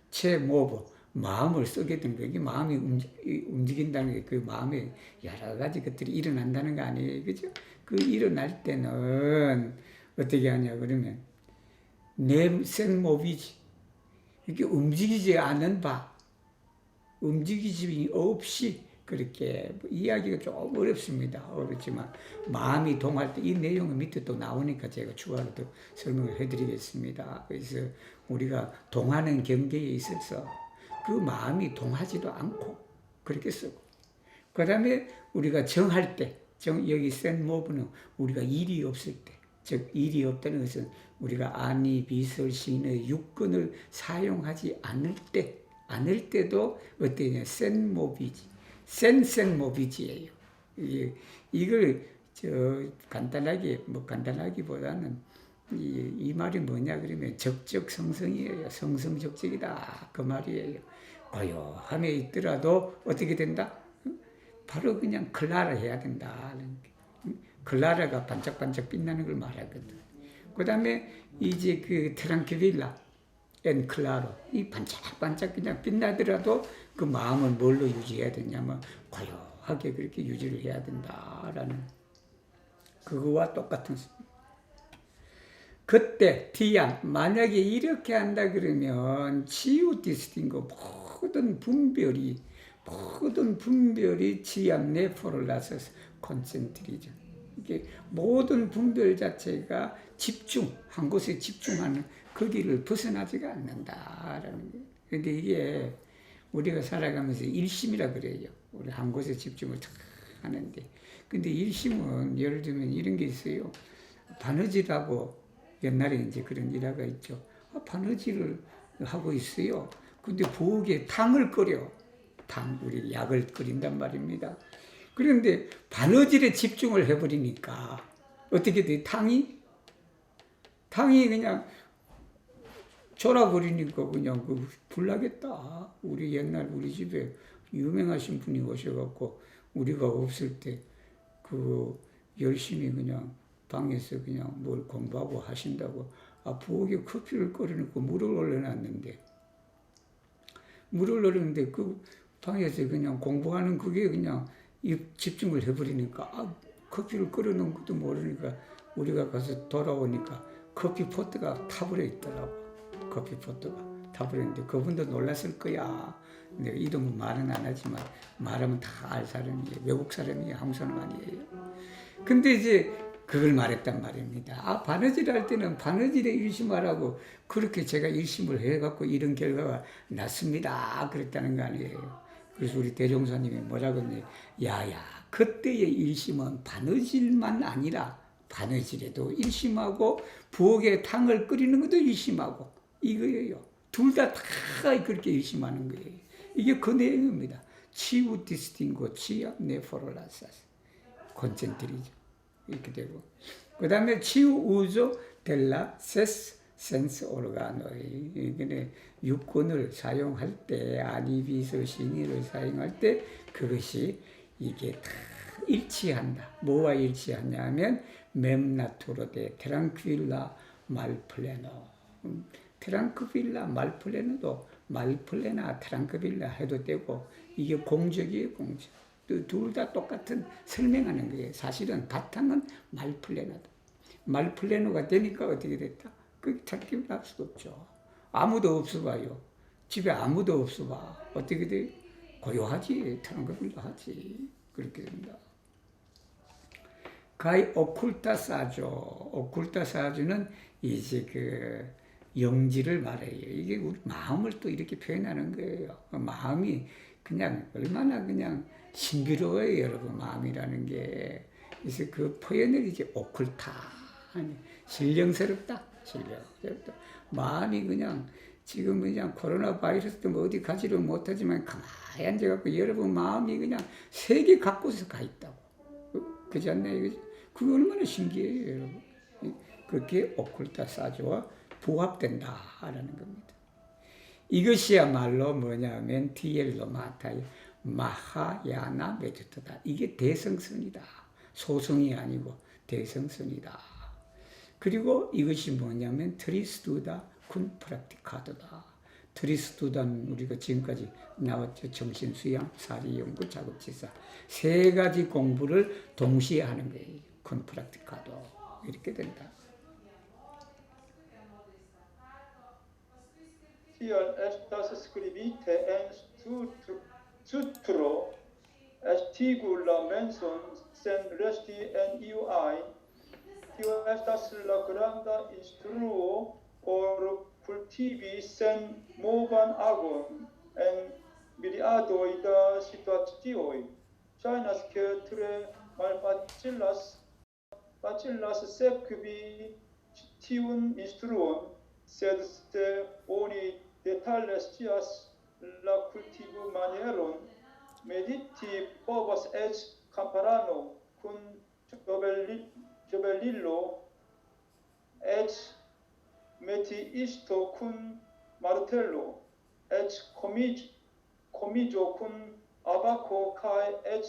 체모브 마음을 쓰게 된 거예요. 마음이 움직인다는 게 그 마음에 여러 가지 것들이 일어난다는 거 아니에요. 그죠? 그 일어날 때는 어떻게 하냐 그러면 생모비지 이렇게 움직이지 않은 바 움직이지 없이 그렇게 이야기가 좀 어렵습니다. 어렵지만 마음이 동할 때 이 내용은 밑에 또 나오니까 제가 추가로 더 설명을 해드리겠습니다. 그래서 우리가 동하는 경계에 있어서 그 마음이 동하지도 않고 그렇게 쓰고 그 다음에 우리가 정할 때 여기 센 모브는 우리가 일이 없을 때 즉 일이 없다는 것은 우리가 아니 비설신의 육근을 사용하지 않을 때도 어때냐 센모비지예요. 이걸 간단하기보다는 이 말이 뭐냐 그러면 적적성성이에요. 성성적적이다 그 말이에요. 고요함에 있더라도 어떻게 된다? 바로 그냥 클라라 해야 된다. 클라라가 반짝반짝 빛나는 걸 말하거든. 그 다음에 이제 그 트랑키빌라 엔 클라로 이 반짝반짝 그냥 빛나더라도 그 마음은 뭘로 유지해야 되냐면 고요하게 그렇게 유지를 해야 된다라는 그거와 똑같은 그때 디안 만약에 이렇게 한다 그러면 치유 디스팅고 모든 분별이 지암 내포를 나서서 콘센트리죠. 이게 모든 분별 자체가 한 곳에 집중하는 거기를 벗어나지가 않는다라는 거예요. 근데 이게 우리가 살아가면서 일심이라 그래요. 우리 한 곳에 집중을 탁 하는데. 근데 일심은 예를 들면 이런 게 있어요. 바느질하고 옛날에 이제 그런 일화가 있죠. 바느질을 하고 있어요. 근데 부엌에 탕을 끓여. 우리 약을 끓인단 말입니다. 그런데 바느질에 집중을 해버리니까 어떻게 돼? 탕이 그냥 졸아버리니까 그냥 그 불나겠다. 우리 옛날 우리 집에 유명하신 분이 오셔갖고 우리가 없을 때 그 열심히 그냥 방에서 그냥 뭘 공부하고 하신다고 부엌에 커피를 끓여놓고 물을 올려놨는데 그 방에서 그냥 공부하는 그게 그냥 집중을 해버리니까 커피를 끓여놓은 것도 모르니까 우리가 가서 돌아오니까 커피 포트가 타버려 있더라고. 커피 포트가 타버렸는데 그분도 놀랐을 거야. 내가 이름은 말은 안 하지만 말하면 다 알 사람이에요. 외국 사람이에요. 한국 사람 아니에요. 근데 이제 그걸 말했단 말입니다. 바느질 할 때는 바느질에 일심하라고 그렇게 제가 일심을 해갖고 이런 결과가 났습니다. 그랬다는 거 아니에요. 그래서 우리 대종사님이 뭐라고 했냐. 야야, 그때의 일심은 바느질만 아니라 바느질에도 일심하고 부엌에 탕을 끓이는 것도 일심하고 이거예요. 둘 다 그렇게 일심하는 거예요. 이게 그 내용입니다. 치우 디스팅고 치아 네포롤라사스 콘센트리죠. 이렇게 되고 그 다음에 치우 우조 델라 세스 센스 오르가노이 이게 육군을 사용할 때 아니비스 신의를 사용할 때 그것이 이게 다 일치한다. 뭐와 일치하냐면 mem나투로데 트랑퀴라 말플레노 트랑크빌라 말플레노도 말플레나 트랑크빌라 해도 되고 이게 공적이에요. 공적. 둘 다 똑같은 설명하는 거예요. 사실은 바탕은 말플레노다. 말플레노가 되니까 어떻게 됐다? 그 찾기 할 수도 없죠. 아무도 없어 봐요. 집에 아무도 없어 봐. 어떻게 돼? 고요하지. 트랑크빌라 하지. 그렇게 된다. 가이 오쿨타 사조. 오쿨타 사조는 이제 그 영지를 말해요. 이게 우리 마음을 또 이렇게 표현하는 거예요. 마음이 그냥 얼마나 그냥 신비로워요, 여러분. 마음이라는 게. 그래서 그 표현을 이제 오쿨타. 신령스럽다. 신령스럽다. 마음이 그냥 지금 그냥 코로나 바이러스 때문에 어디 가지를 못하지만 가만히 앉아갖고 여러분 마음이 그냥 세계 각곳에 가 있다고. 그렇지 않나요? 그게 얼마나 신기해요, 여러분. 그게 오쿨타 사조와 부합된다라는 겁니다. 이것이야말로 뭐냐면 디엘로 마타이 마하야나 메토드다. 이게 대성선이다. 소성이 아니고 대성선이다. 그리고 이것이 뭐냐면 트리스두다 군 프락티카도다. 트리스두다는 우리가 지금까지 나왔죠. 정신수양, 사리연구, 작업지사. 세 가지 공부를 동시에 하는 거예요. 군 프락티카도. 이렇게 된다. Hier estas scribite en sutro, estigula menson sen resti en iu ain, tio estas la granda instruo por cultivi sen movan agon en miriadoi da situatioi. Ŝajnas ke tre malfacilas sekvi tiun instruon, sed se oni detale scias la kultivo manieron, mediti povas eĉ kamparano kun ĝobelilo, eĉ metiisto kun martelo, eĉ komiĝo kun abako kaj eĉ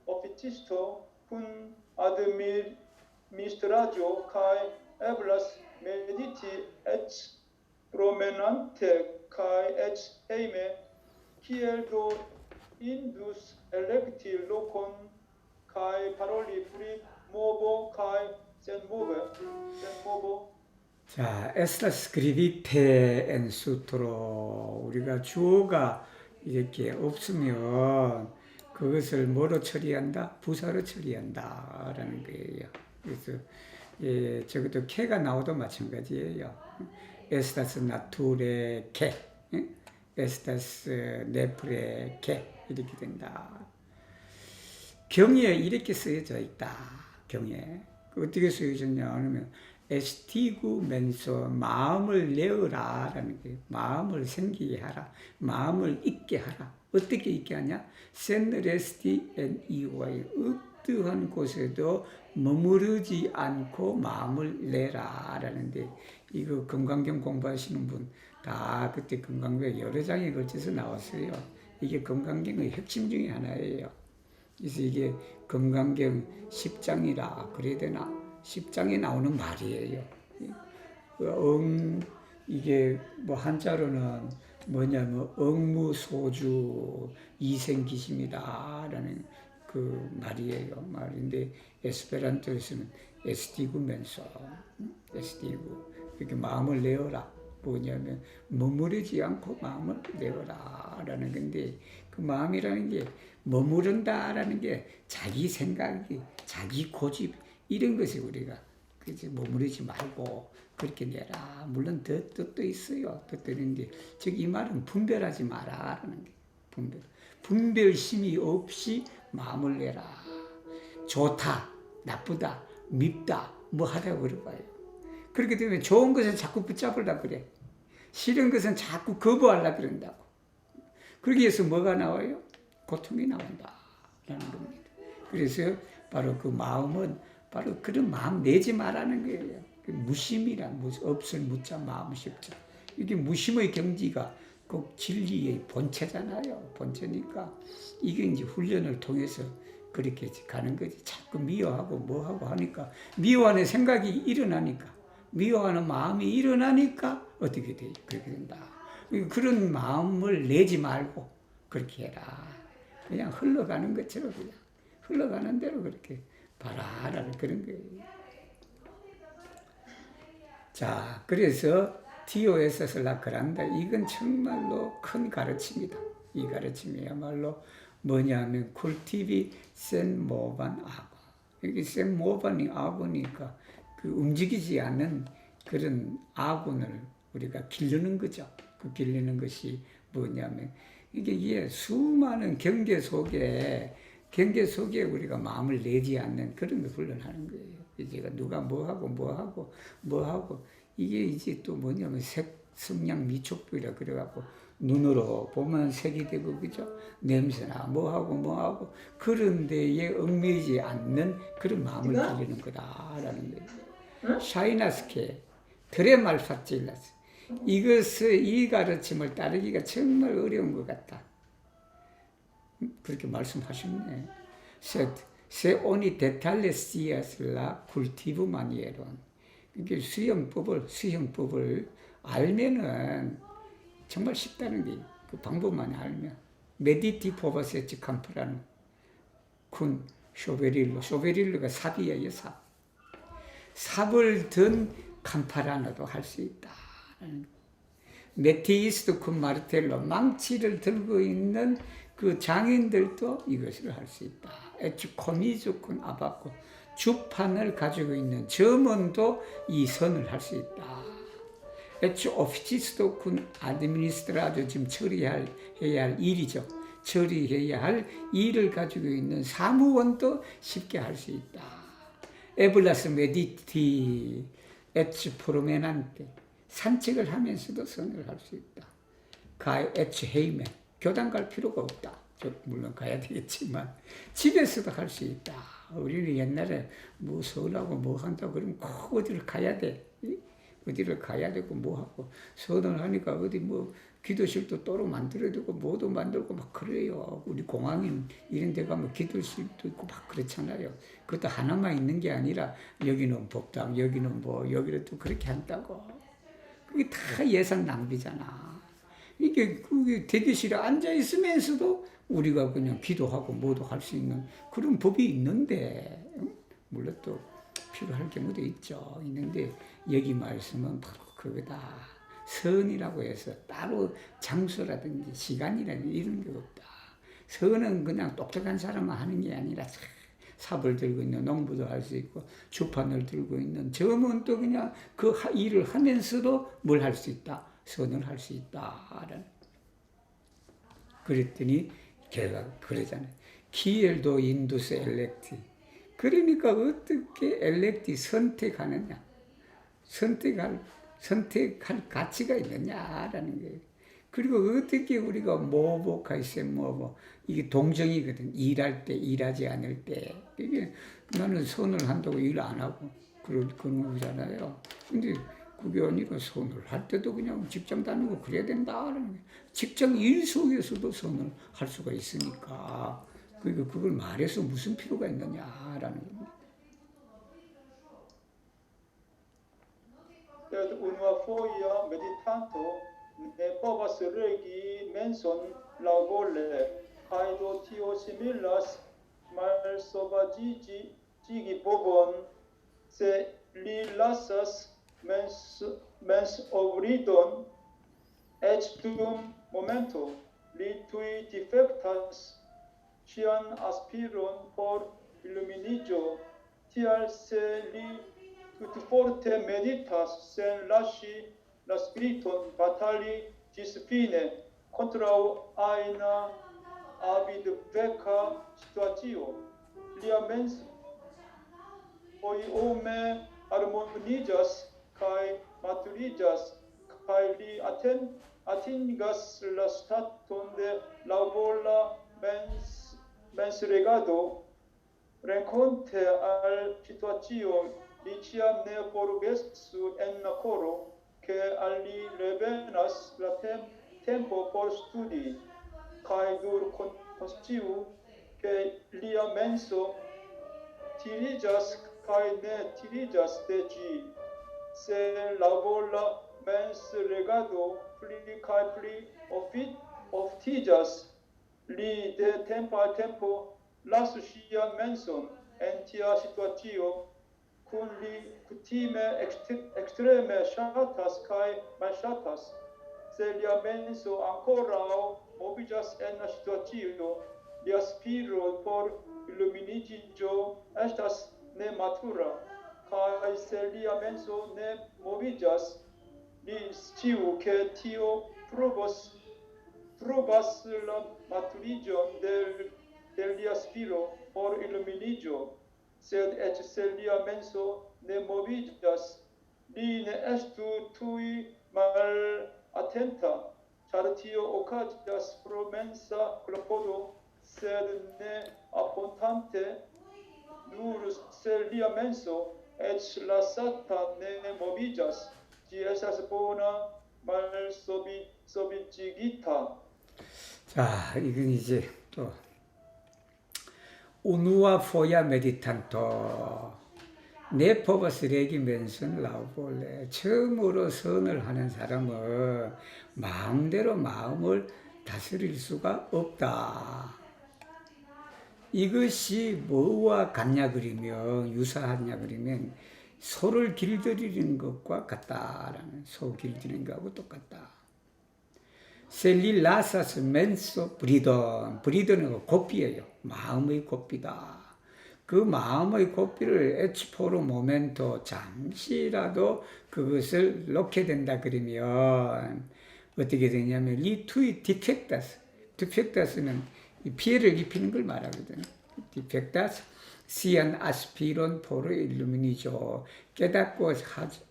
oficisto kun administraĵo kaj eblas mediti eĉ promenante kaj eĉ hejme, kiel do indus elekti lokon kaj paroli pri movo kaj senmovo. 자, estas scribite en sutro. 우리가 주어가 이렇게 없으면 그것을 뭐로 처리한다? 부사로 처리한다. 라는 거예요. 그래서 저것도 캐가 나오도 마찬가지예요. estas nature 캐, estas nepre 캐 이렇게 된다. 경에 이렇게 쓰여져 있다. 경에 어떻게 쓰여졌냐 하면 에스티구 멘소 마음을 내어라 라는 게 마음을 생기게 하라. 마음을 있게 하라. 어떻게 있게 하냐? 센레스티 엔 이와이 어떠한 곳에도 머무르지 않고 마음을 내라 라는데 이거 금강경 공부하시는 분 다 그때 금강경 여러 장에 걸쳐서 나왔어요. 이게 금강경의 핵심 중에 하나예요. 그래서 이게 금강경 10장이라 그래야 되나? 10장에 나오는 말이에요. 이게 뭐 한자로는 뭐냐면 억무소주 이생기심이다라는 그 말이에요. 말인데 에스페란토에서는 에스티구면서 에스티구 이렇게 마음을 내어라. 뭐냐면 머무르지 않고 마음을 내어라라는 건데 그 마음이라는 게 머무른다라는 게 자기 생각이 자기 고집 이런 것이 우리가 그치 머무르지 말고 그렇게 내라. 물론 더 뜻도 있어요. 뜻도 있는데 즉 이 말은 분별하지 마라라는 게 분별심이 없이 마음을 내라. 좋다, 나쁘다, 밉다, 뭐 하라고 그러봐요. 그렇게 되면 좋은 것은 자꾸 붙잡으려고 그래. 싫은 것은 자꾸 거부하려고 그런다고. 그러기 위해서 뭐가 나와요? 고통이 나온다라는 겁니다. 그래서 바로 그 마음은 바로 그런 마음 내지 말라는 거예요. 무심이란 없을 무자 마음 십자. 이게 무심의 경지가 꼭 진리의 본체잖아요. 본체니까 이게 이제 훈련을 통해서 그렇게 가는 거지. 자꾸 미워하고 뭐하고 하니까 미워하는 생각이 일어나니까 미워하는 마음이 일어나니까 어떻게 돼? 그렇게 된다. 그런 마음을 내지 말고 그렇게 해라. 그냥 흘러가는 것처럼 그냥 흘러가는 대로 그렇게 바라라는 그런 거예요. 자, 그래서 TOS에서 라크란다. 이건 정말로 큰 가르침이다. 이 가르침이야말로 뭐냐면 쿨티비 센 모반 아고. 여기 센 모반이 아고니까 그 움직이지 않는 그런 아군을 우리가 기르는 거죠. 그 기르는 것이 뭐냐면 이게 수많은 경계 속에 우리가 마음을 내지 않는 그런 걸 훈련하는 거예요. 이제 누가 뭐하고 이게 이제 또 뭐냐면 성량 미촉부이라 그래갖고 눈으로 보면 색이 되고 그죠? 냄새나 뭐하고 그런 데에 얽매이지 않는 그런 마음을 기르는 거다라는 거예요. 샤이나스케 드레말파찔라스 이 가르침을 따르기가 정말 어려운 것 같다. 그렇게 말씀하셨네. Se ogni dettaglio sia la cultivo manieron. 이게 수형법을 알면은 정말 쉽다는 게 그 방법만 알면. 메디티 포바세치 캄프라노 군 쇼베릴로가 삽이에요, 삽. 삽을 든 캄파라노도 할 수 있다. 메티이스도 군 마르텔로 망치를 들고 있는 그 장인들도 이것을 할 수 있다. 에치코미즈군 아바코 주판을 가지고 있는 점원도 이 선을 할 수 있다. 에치 오피치스도 군 아드미니스트라도 지금 처리해야 할 일이죠. 처리해야 할 일을 가지고 있는 사무원도 쉽게 할 수 있다. 에블라스 메디티 에치 프로메난테 산책을 하면서도 선을 할 수 있다. 가이 에치 헤이멘 교당 갈 필요가 없다. 물론 가야 되겠지만 집에서도 할 수 있다. 우리는 옛날에 뭐 서울하고 뭐 한다고 그러면 꼭 어디를 가야 돼. 어디를 가야 되고 뭐하고 선을 하니까 어디 뭐 기도실도 따로 만들어야 되고 뭐도 만들고 막 그래요. 우리 공항인 이런 데 가면 기도실도 있고 막 그렇잖아요. 그것도 하나만 있는 게 아니라 여기는 법당, 여기는 뭐 여기를 또 그렇게 한다고. 그게 다 예산 낭비잖아. 이게 대기실에 앉아 있으면서도 우리가 그냥 기도하고 뭐도 할 수 있는 그런 법이 있는데 물론 또 필요할 경우도 있는데 여기 말씀은 바로 그거다. 선이라고 해서 따로 장소라든지 시간이라든지 이런 게 없다. 선은 그냥 똑똑한 사람만 하는 게 아니라 삽을 들고 있는 농부도 할 수 있고 주판을 들고 있는 점원도 그냥 그 일을 하면서도 뭘 할 수 있다. 선을 할 수 있다. 그랬더니 걔가 그러잖아요. 키엘도 인두스 엘렉티. 그러니까 어떻게 엘렉티 선택하느냐. 선택할 가치가 있느냐라는 거예요. 그리고 어떻게 우리가 이게 동정이거든. 일할 때, 일하지 않을 때. 이게 나는 선을 한다고 일 안 하고 그런 거잖아요. 근데 그게 아니라 선을 할 때도 그냥 직장 다니고 그래야 된다라는 거예요. 직장 일 속에서도 선을 할 수가 있으니까 그러니까 그걸 말해서 무슨 필요가 있느냐라는 겁니다. Unua foia meditanto ne povas regi menson laŭvole, kaj do tio similas malsovaĝigi bovon, se li lasas mensovridon, eĉ dum momento, li tuj difektas ŝian aspiron por iluminiĝo, tial se li tutforte meditas sen lasci la spiriton batali gis fine contra aina avidveka situatio. Lia mens ome harmonigas kai maturigas kai li atingas la staton de laŭvola mensregado renkonte al situatio. Li ciam ne forgesu en la coro, che al li revenas la tempo por studi, cae dur consciu, che lia menso tirigas cae ne tirigas de gi, se la vola mens regado pli cae pli oftigas, li de tempo a tempo lasu sian menson en tia situatio, kun li kutime extreme ŝatas kaj malŝatas. Se lia menso ankoraŭ moviĝas en la situacio, lia spiro por iluminiĝo estas nematura, kaj se lia menso ne moviĝas, li sciu ke tio pruvas la maturiĝon de lia spiro por iluminiĝo. Sed et se lia menso ne moviĝas, li ne estu tuj malattenta, ĉar tio okazas pro mensa klopodo, sed ne apontante, nur se lia menso eĉ lasata ne moviĝas, ĝi estas bona malsoviĝigita. 자, 이건 이제 또 Unua foia meditanto ne povas regi menson laŭvole. 처음으로 선을 하는 사람은 마음대로 마음을 다스릴 수가 없다. 이것이 뭐와 같냐 그러면 유사하냐 그러면 소를 길들이는 것과 같다라는 소 길들이는 것하고 똑같다. 셀리 라사스 멘소 브리던 브리던은 고삐예요. 마음의 고삐다. 그 마음의 고삐를 에치포로 모멘토 잠시라도 그것을 놓게 된다 그러면 어떻게 되냐면 리투이 디펙타스 디펙타스는 피해를 입히는 걸 말하거든요. 디펙타스 시안 아스피론 포르 일루미니죠.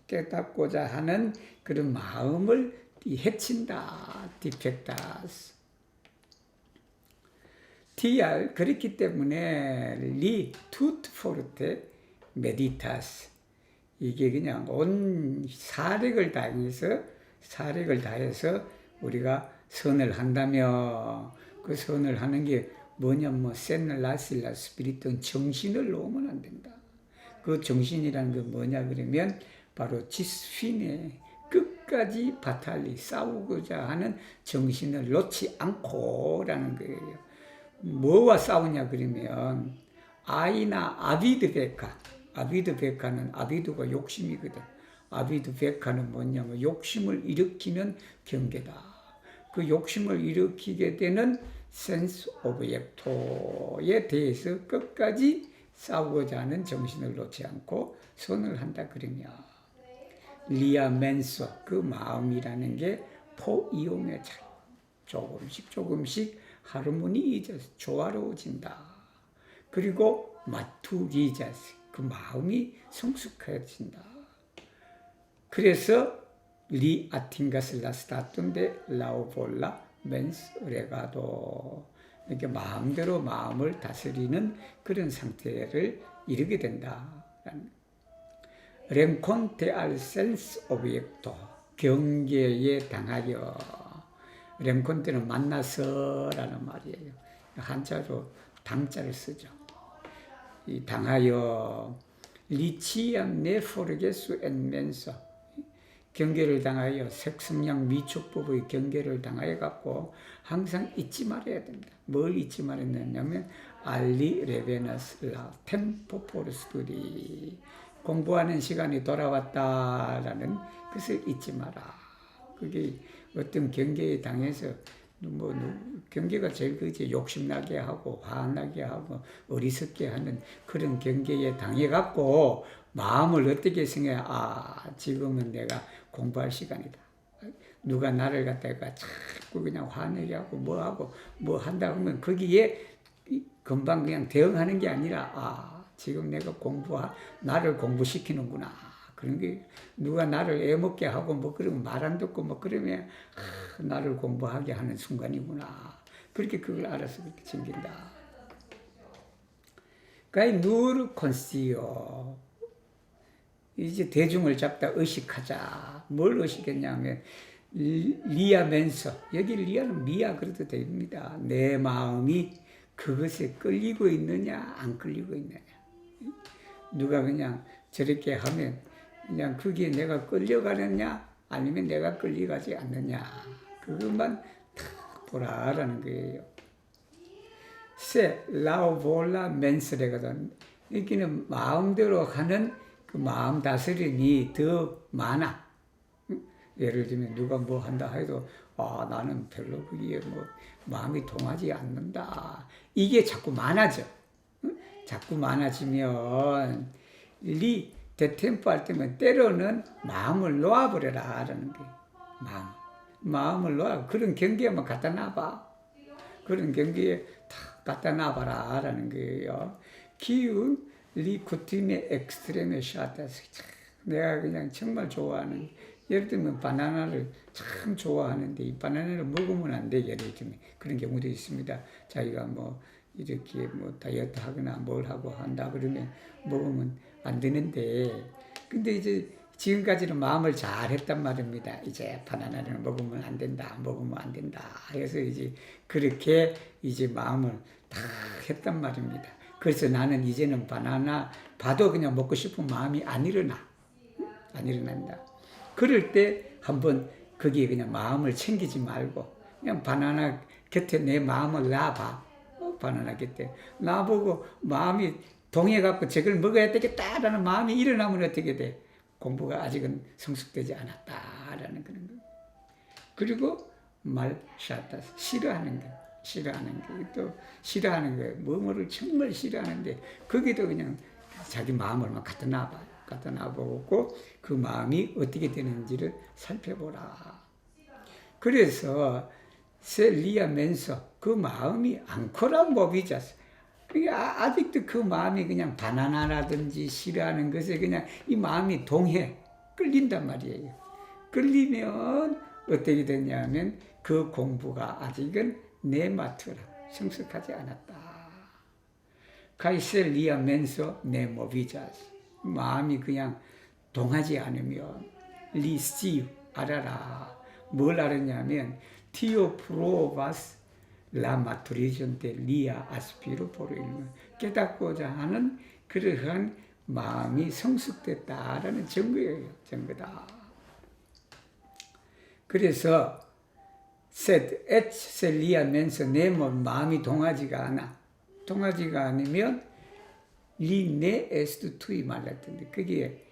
깨닫고자 하는 그런 마음을 해친다. 디펙타스. TR 그렇기 때문에 리 투트 포르테 메디타스 이게 그냥 온 사력을 다해서 우리가 선을 한다면 그 선을 하는 게 뭐냐면 센라실라 스피릿은 정신을 놓으면 안 된다. 그 정신이라는 건 뭐냐 그러면 바로 지스피네 끝까지 바탈리 싸우고자 하는 정신을 놓지 않고라는 거예요. 뭐와 싸우냐 그러면 아이나 아비드베카는 아비드가 욕심이거든. 아비드베카는 뭐냐면 욕심을 일으키는 경계다. 그 욕심을 일으키게 되는 센스 오브젝토에 대해서 끝까지 싸우고자 하는 정신을 놓지 않고 선을 한다 그러냐. 리아멘소 그 마음이라는 게 포이오메 조금씩 하르모니이자스 조화로워진다. 그리고 마투리자스 그 마음이 성숙해진다. 그래서 리 아팅가스 라스타톤데 라오볼라 멘스 레가도 이렇게 마음대로 마음을 다스리는 그런 상태를 이루게 된다. rencontre al sense objecto, 경계에 당하여. rencontre는 만나서라는 말이에요. 한자로 당자를 쓰죠. 이 당하여 리치암 네포르게수 엔면서, 경계를 당하여 색성량 미촉법의 경계를 당하여 갖고 항상 잊지 말아야 된다. 뭘 잊지 말아야 되냐면 알리 레베나스 라 템포 포르 스투디, 공부하는 시간이 돌아왔다라는 것을 잊지 마라. 그게 어떤 경계에 당해서 경계가 제일 그지, 욕심나게 하고 화나게 하고 어리석게 하는 그런 경계에 당해갖고 마음을 어떻게 생각해? 지금은 내가 공부할 시간이다. 누가 나를 갖다가 자꾸 그냥 화내게 하고 뭐 한다 하면 거기에 금방 그냥 대응하는 게 아니라 지금 내가 나를 공부시키는구나. 그런 게 누가 나를 애먹게 하고 그러면 말 안 듣고 그러면 나를 공부하게 하는 순간이구나. 그렇게 그걸 알아서 그렇게 챙긴다. 그러니까 누르 콘시오. 이제 대중을 잡다 의식하자. 뭘 의식했냐면 리아면서, 여기 리아는 미아 그래도 됩니다. 내 마음이 그것에 끌리고 있느냐 안 끌리고 있느냐. 누가 그냥 저렇게 하면 그냥 그게 내가 끌려가느냐 아니면 내가 끌려가지 않느냐, 그것만 다 보라라는 거예요. 세 라오볼라 멘스레거든. 여기는 마음대로 하는 그 마음 다스림이 더 많아. 예를 들면 누가 뭐 한다 해도 나는 별로 그게 마음이 동하지 않는다. 이게 자꾸 많아져. 자꾸 많아지면 대템포 할 때면 때로는 마음을 놓아버려라 라는 거예요. 마음을 놓아. 그런 경계에만 갖다 놔봐. 그런 경계에 다 갖다 놔봐라 라는 거예요. 기운 리쿠티메 엑스트레메 샤타스. 내가 그냥 정말 좋아하는, 예를 들면 바나나를 참 좋아하는데 이 바나나를 먹으면 안 돼. 예를 들면 그런 경우도 있습니다. 자기가 이렇게 다이어트 하거나 뭘 하고 한다 그러면 먹으면 안 되는데, 근데 이제 지금까지는 마음을 잘 했단 말입니다. 이제 바나나를 먹으면 안 된다. 해서 이제 그렇게 이제 마음을 다 했단 말입니다. 그래서 나는 이제는 바나나 봐도 그냥 먹고 싶은 마음이 안 일어난다. 그럴 때 한번 거기에 그냥 마음을 챙기지 말고 그냥 바나나 곁에 내 마음을 놔봐. 바나나 곁에 놔보고 마음이 동해갖고 저걸 먹어야 되겠다라는 마음이 일어나면 어떻게 돼? 공부가 아직은 성숙되지 않았다라는 그런 거. 그리고 말샤타, 싫어하는 거. 또 싫어하는 거예요. 뭐뭐를 정말 싫어하는데 거기도 그냥 자기 마음을 갖다 놔보고 그 마음이 어떻게 되는지를 살펴보라. 그래서 셀리아면서 그 마음이 앙코라 모비자스. 아직도 그 마음이 그냥 바나나라든지 싫어하는 것에 그냥 이 마음이 끌린단 말이에요. 끌리면 어떻게 되냐면 그 공부가 아직은 네마트라, 성숙하지 않았다. 카이셀리아면서 네모비자스. 마음이 그냥 동하지 않으면 리스티브 알아라. 뭘 알았냐면 티오 프로바스 라마투리전 데 리아 아스피로 포르일면 깨닫고자 하는 그러한 마음이 성숙됐다라는 증거다. 그래서 셀리아면서 내 마음이 동하지가 않으면 리네 에스트 투이 말랐던데 그게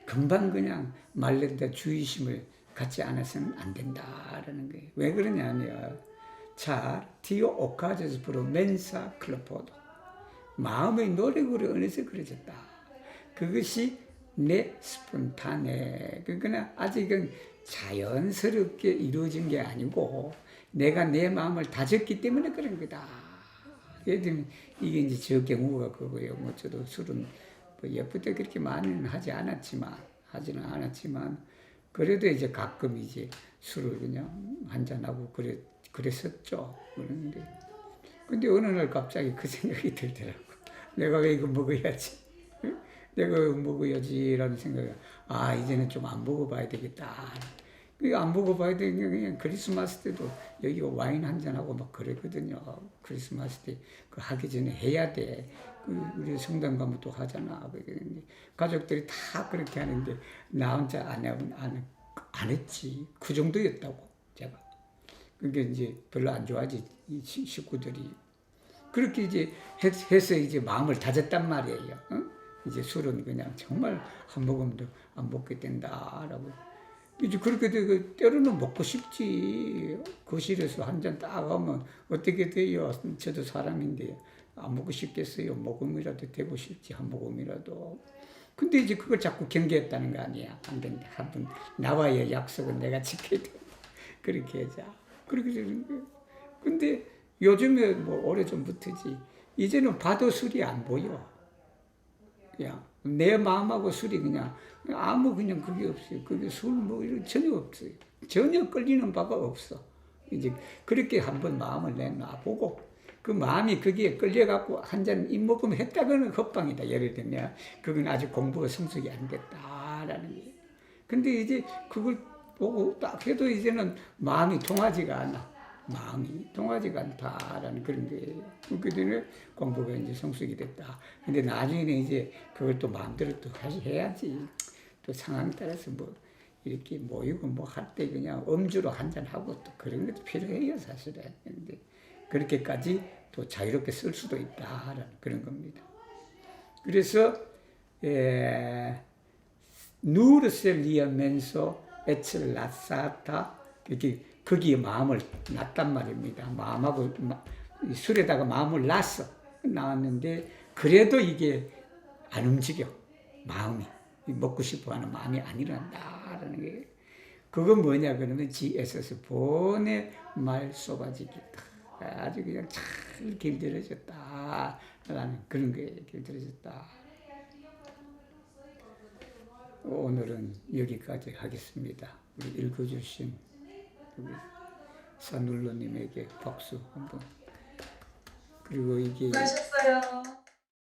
금방 그냥 말른다. 주의심을 갖지 않아서는 안 된다라는 거예요. 왜 그러냐면 티오 오카제스 프로 멘사 클로포도, 마음의 노력으로 인해서 그려졌다. 그것이 내 스폰타네, 그러나 아직은 자연스럽게 이루어진 게 아니고 내가 내 마음을 다졌기 때문에 그런 거다. 예를 들면 이게 이제 저 경우가 그거예요. 저도 술은 예쁠 때 그렇게 많이는 하지는 않았지만 그래도 이제 가끔 이제 술을 그냥 한잔하고 그랬었죠. 근데 어느 날 갑자기 그 생각이 들더라고. 내가 왜 이거 먹어야지? 내가 먹어야지라는 생각이, 아, 이제는 좀 안 먹어봐야 되겠다. 안 먹어봐야 되는 게 그냥 크리스마스 때도 여기 와인 한잔하고 막 그랬거든요. 크리스마스 때 그 하기 전에 해야 돼. 우리 성당 가면 또 하잖아. 그랬는데 가족들이 다 그렇게 하는데 나 혼자 안 했지. 그 정도였다고, 제가. 그게 이제 별로 안 좋아하지, 이 식구들이. 그렇게 이제 해서 이제 마음을 다졌단 말이에요. 응? 이제 술은 그냥 정말 한 모금도 안 먹게 된다라고. 이제 그렇게 되고 때로는 먹고 싶지. 거실에서 한 잔 딱 하면 어떻게 돼요? 저도 사람인데 안 먹고 싶겠어요. 모금이라도 되고 싶지, 한 모금이라도. 근데 이제 그걸 자꾸 경계했다는 거 아니야. 안 된다. 한번 나와의 약속은 내가 지켜야 돼. 그렇게 하자. 그렇게 되는 거예요. 근데 요즘에 뭐 오래전부터지. 이제는 봐도 술이 안 보여. 야, 내 마음하고 술이 그냥 아무 그냥 그게 없어요. 그게 술 뭐 이런 전혀 없어요. 전혀 끌리는 바가 없어. 이제 그렇게 한번 마음을 내놔보고 그 마음이 거기에 끌려갖고 한 잔 입먹음 했다고는 헛방이다. 예를 들면 그건 아직 공부가 성숙이 안 됐다라는 게. 근데 이제 그걸 보고 딱 해도 이제는 마음이 통하지가 않아. 마음이 통하지가 않다라는 그런 게. 그렇게 되면 공부가 이제 성숙이 됐다. 근데 나중에는 이제 그걸 또 마음대로 또 해야지. 또 상황에 따라서 뭐 이렇게 모이고 뭐 할 때 그냥 음주로 한잔 하고 또 그런 것도 필요해요, 사실은. 근데 그렇게까지 또 자유롭게 쓸 수도 있다라는 그런 겁니다. 그래서 누르셀리아면서 에츠를 낫사타 이렇게 거기에 마음을 놨단 말입니다. 마음하고 술에다가 마음을 나왔는데 그래도 이게 안 움직여. 마음이 먹고 싶어하는 마음이 안 일어난다라는 게. 그건 뭐냐 그러면 GSS 본의 말 쏟아지기다. 아주 그냥 잘 길들여졌다라는 그런 게 길들여졌다. 오늘은 여기까지 하겠습니다. 우리 읽어주신 우리 산울로님에게 박수 한번. 그리고 이게 수고하셨어요.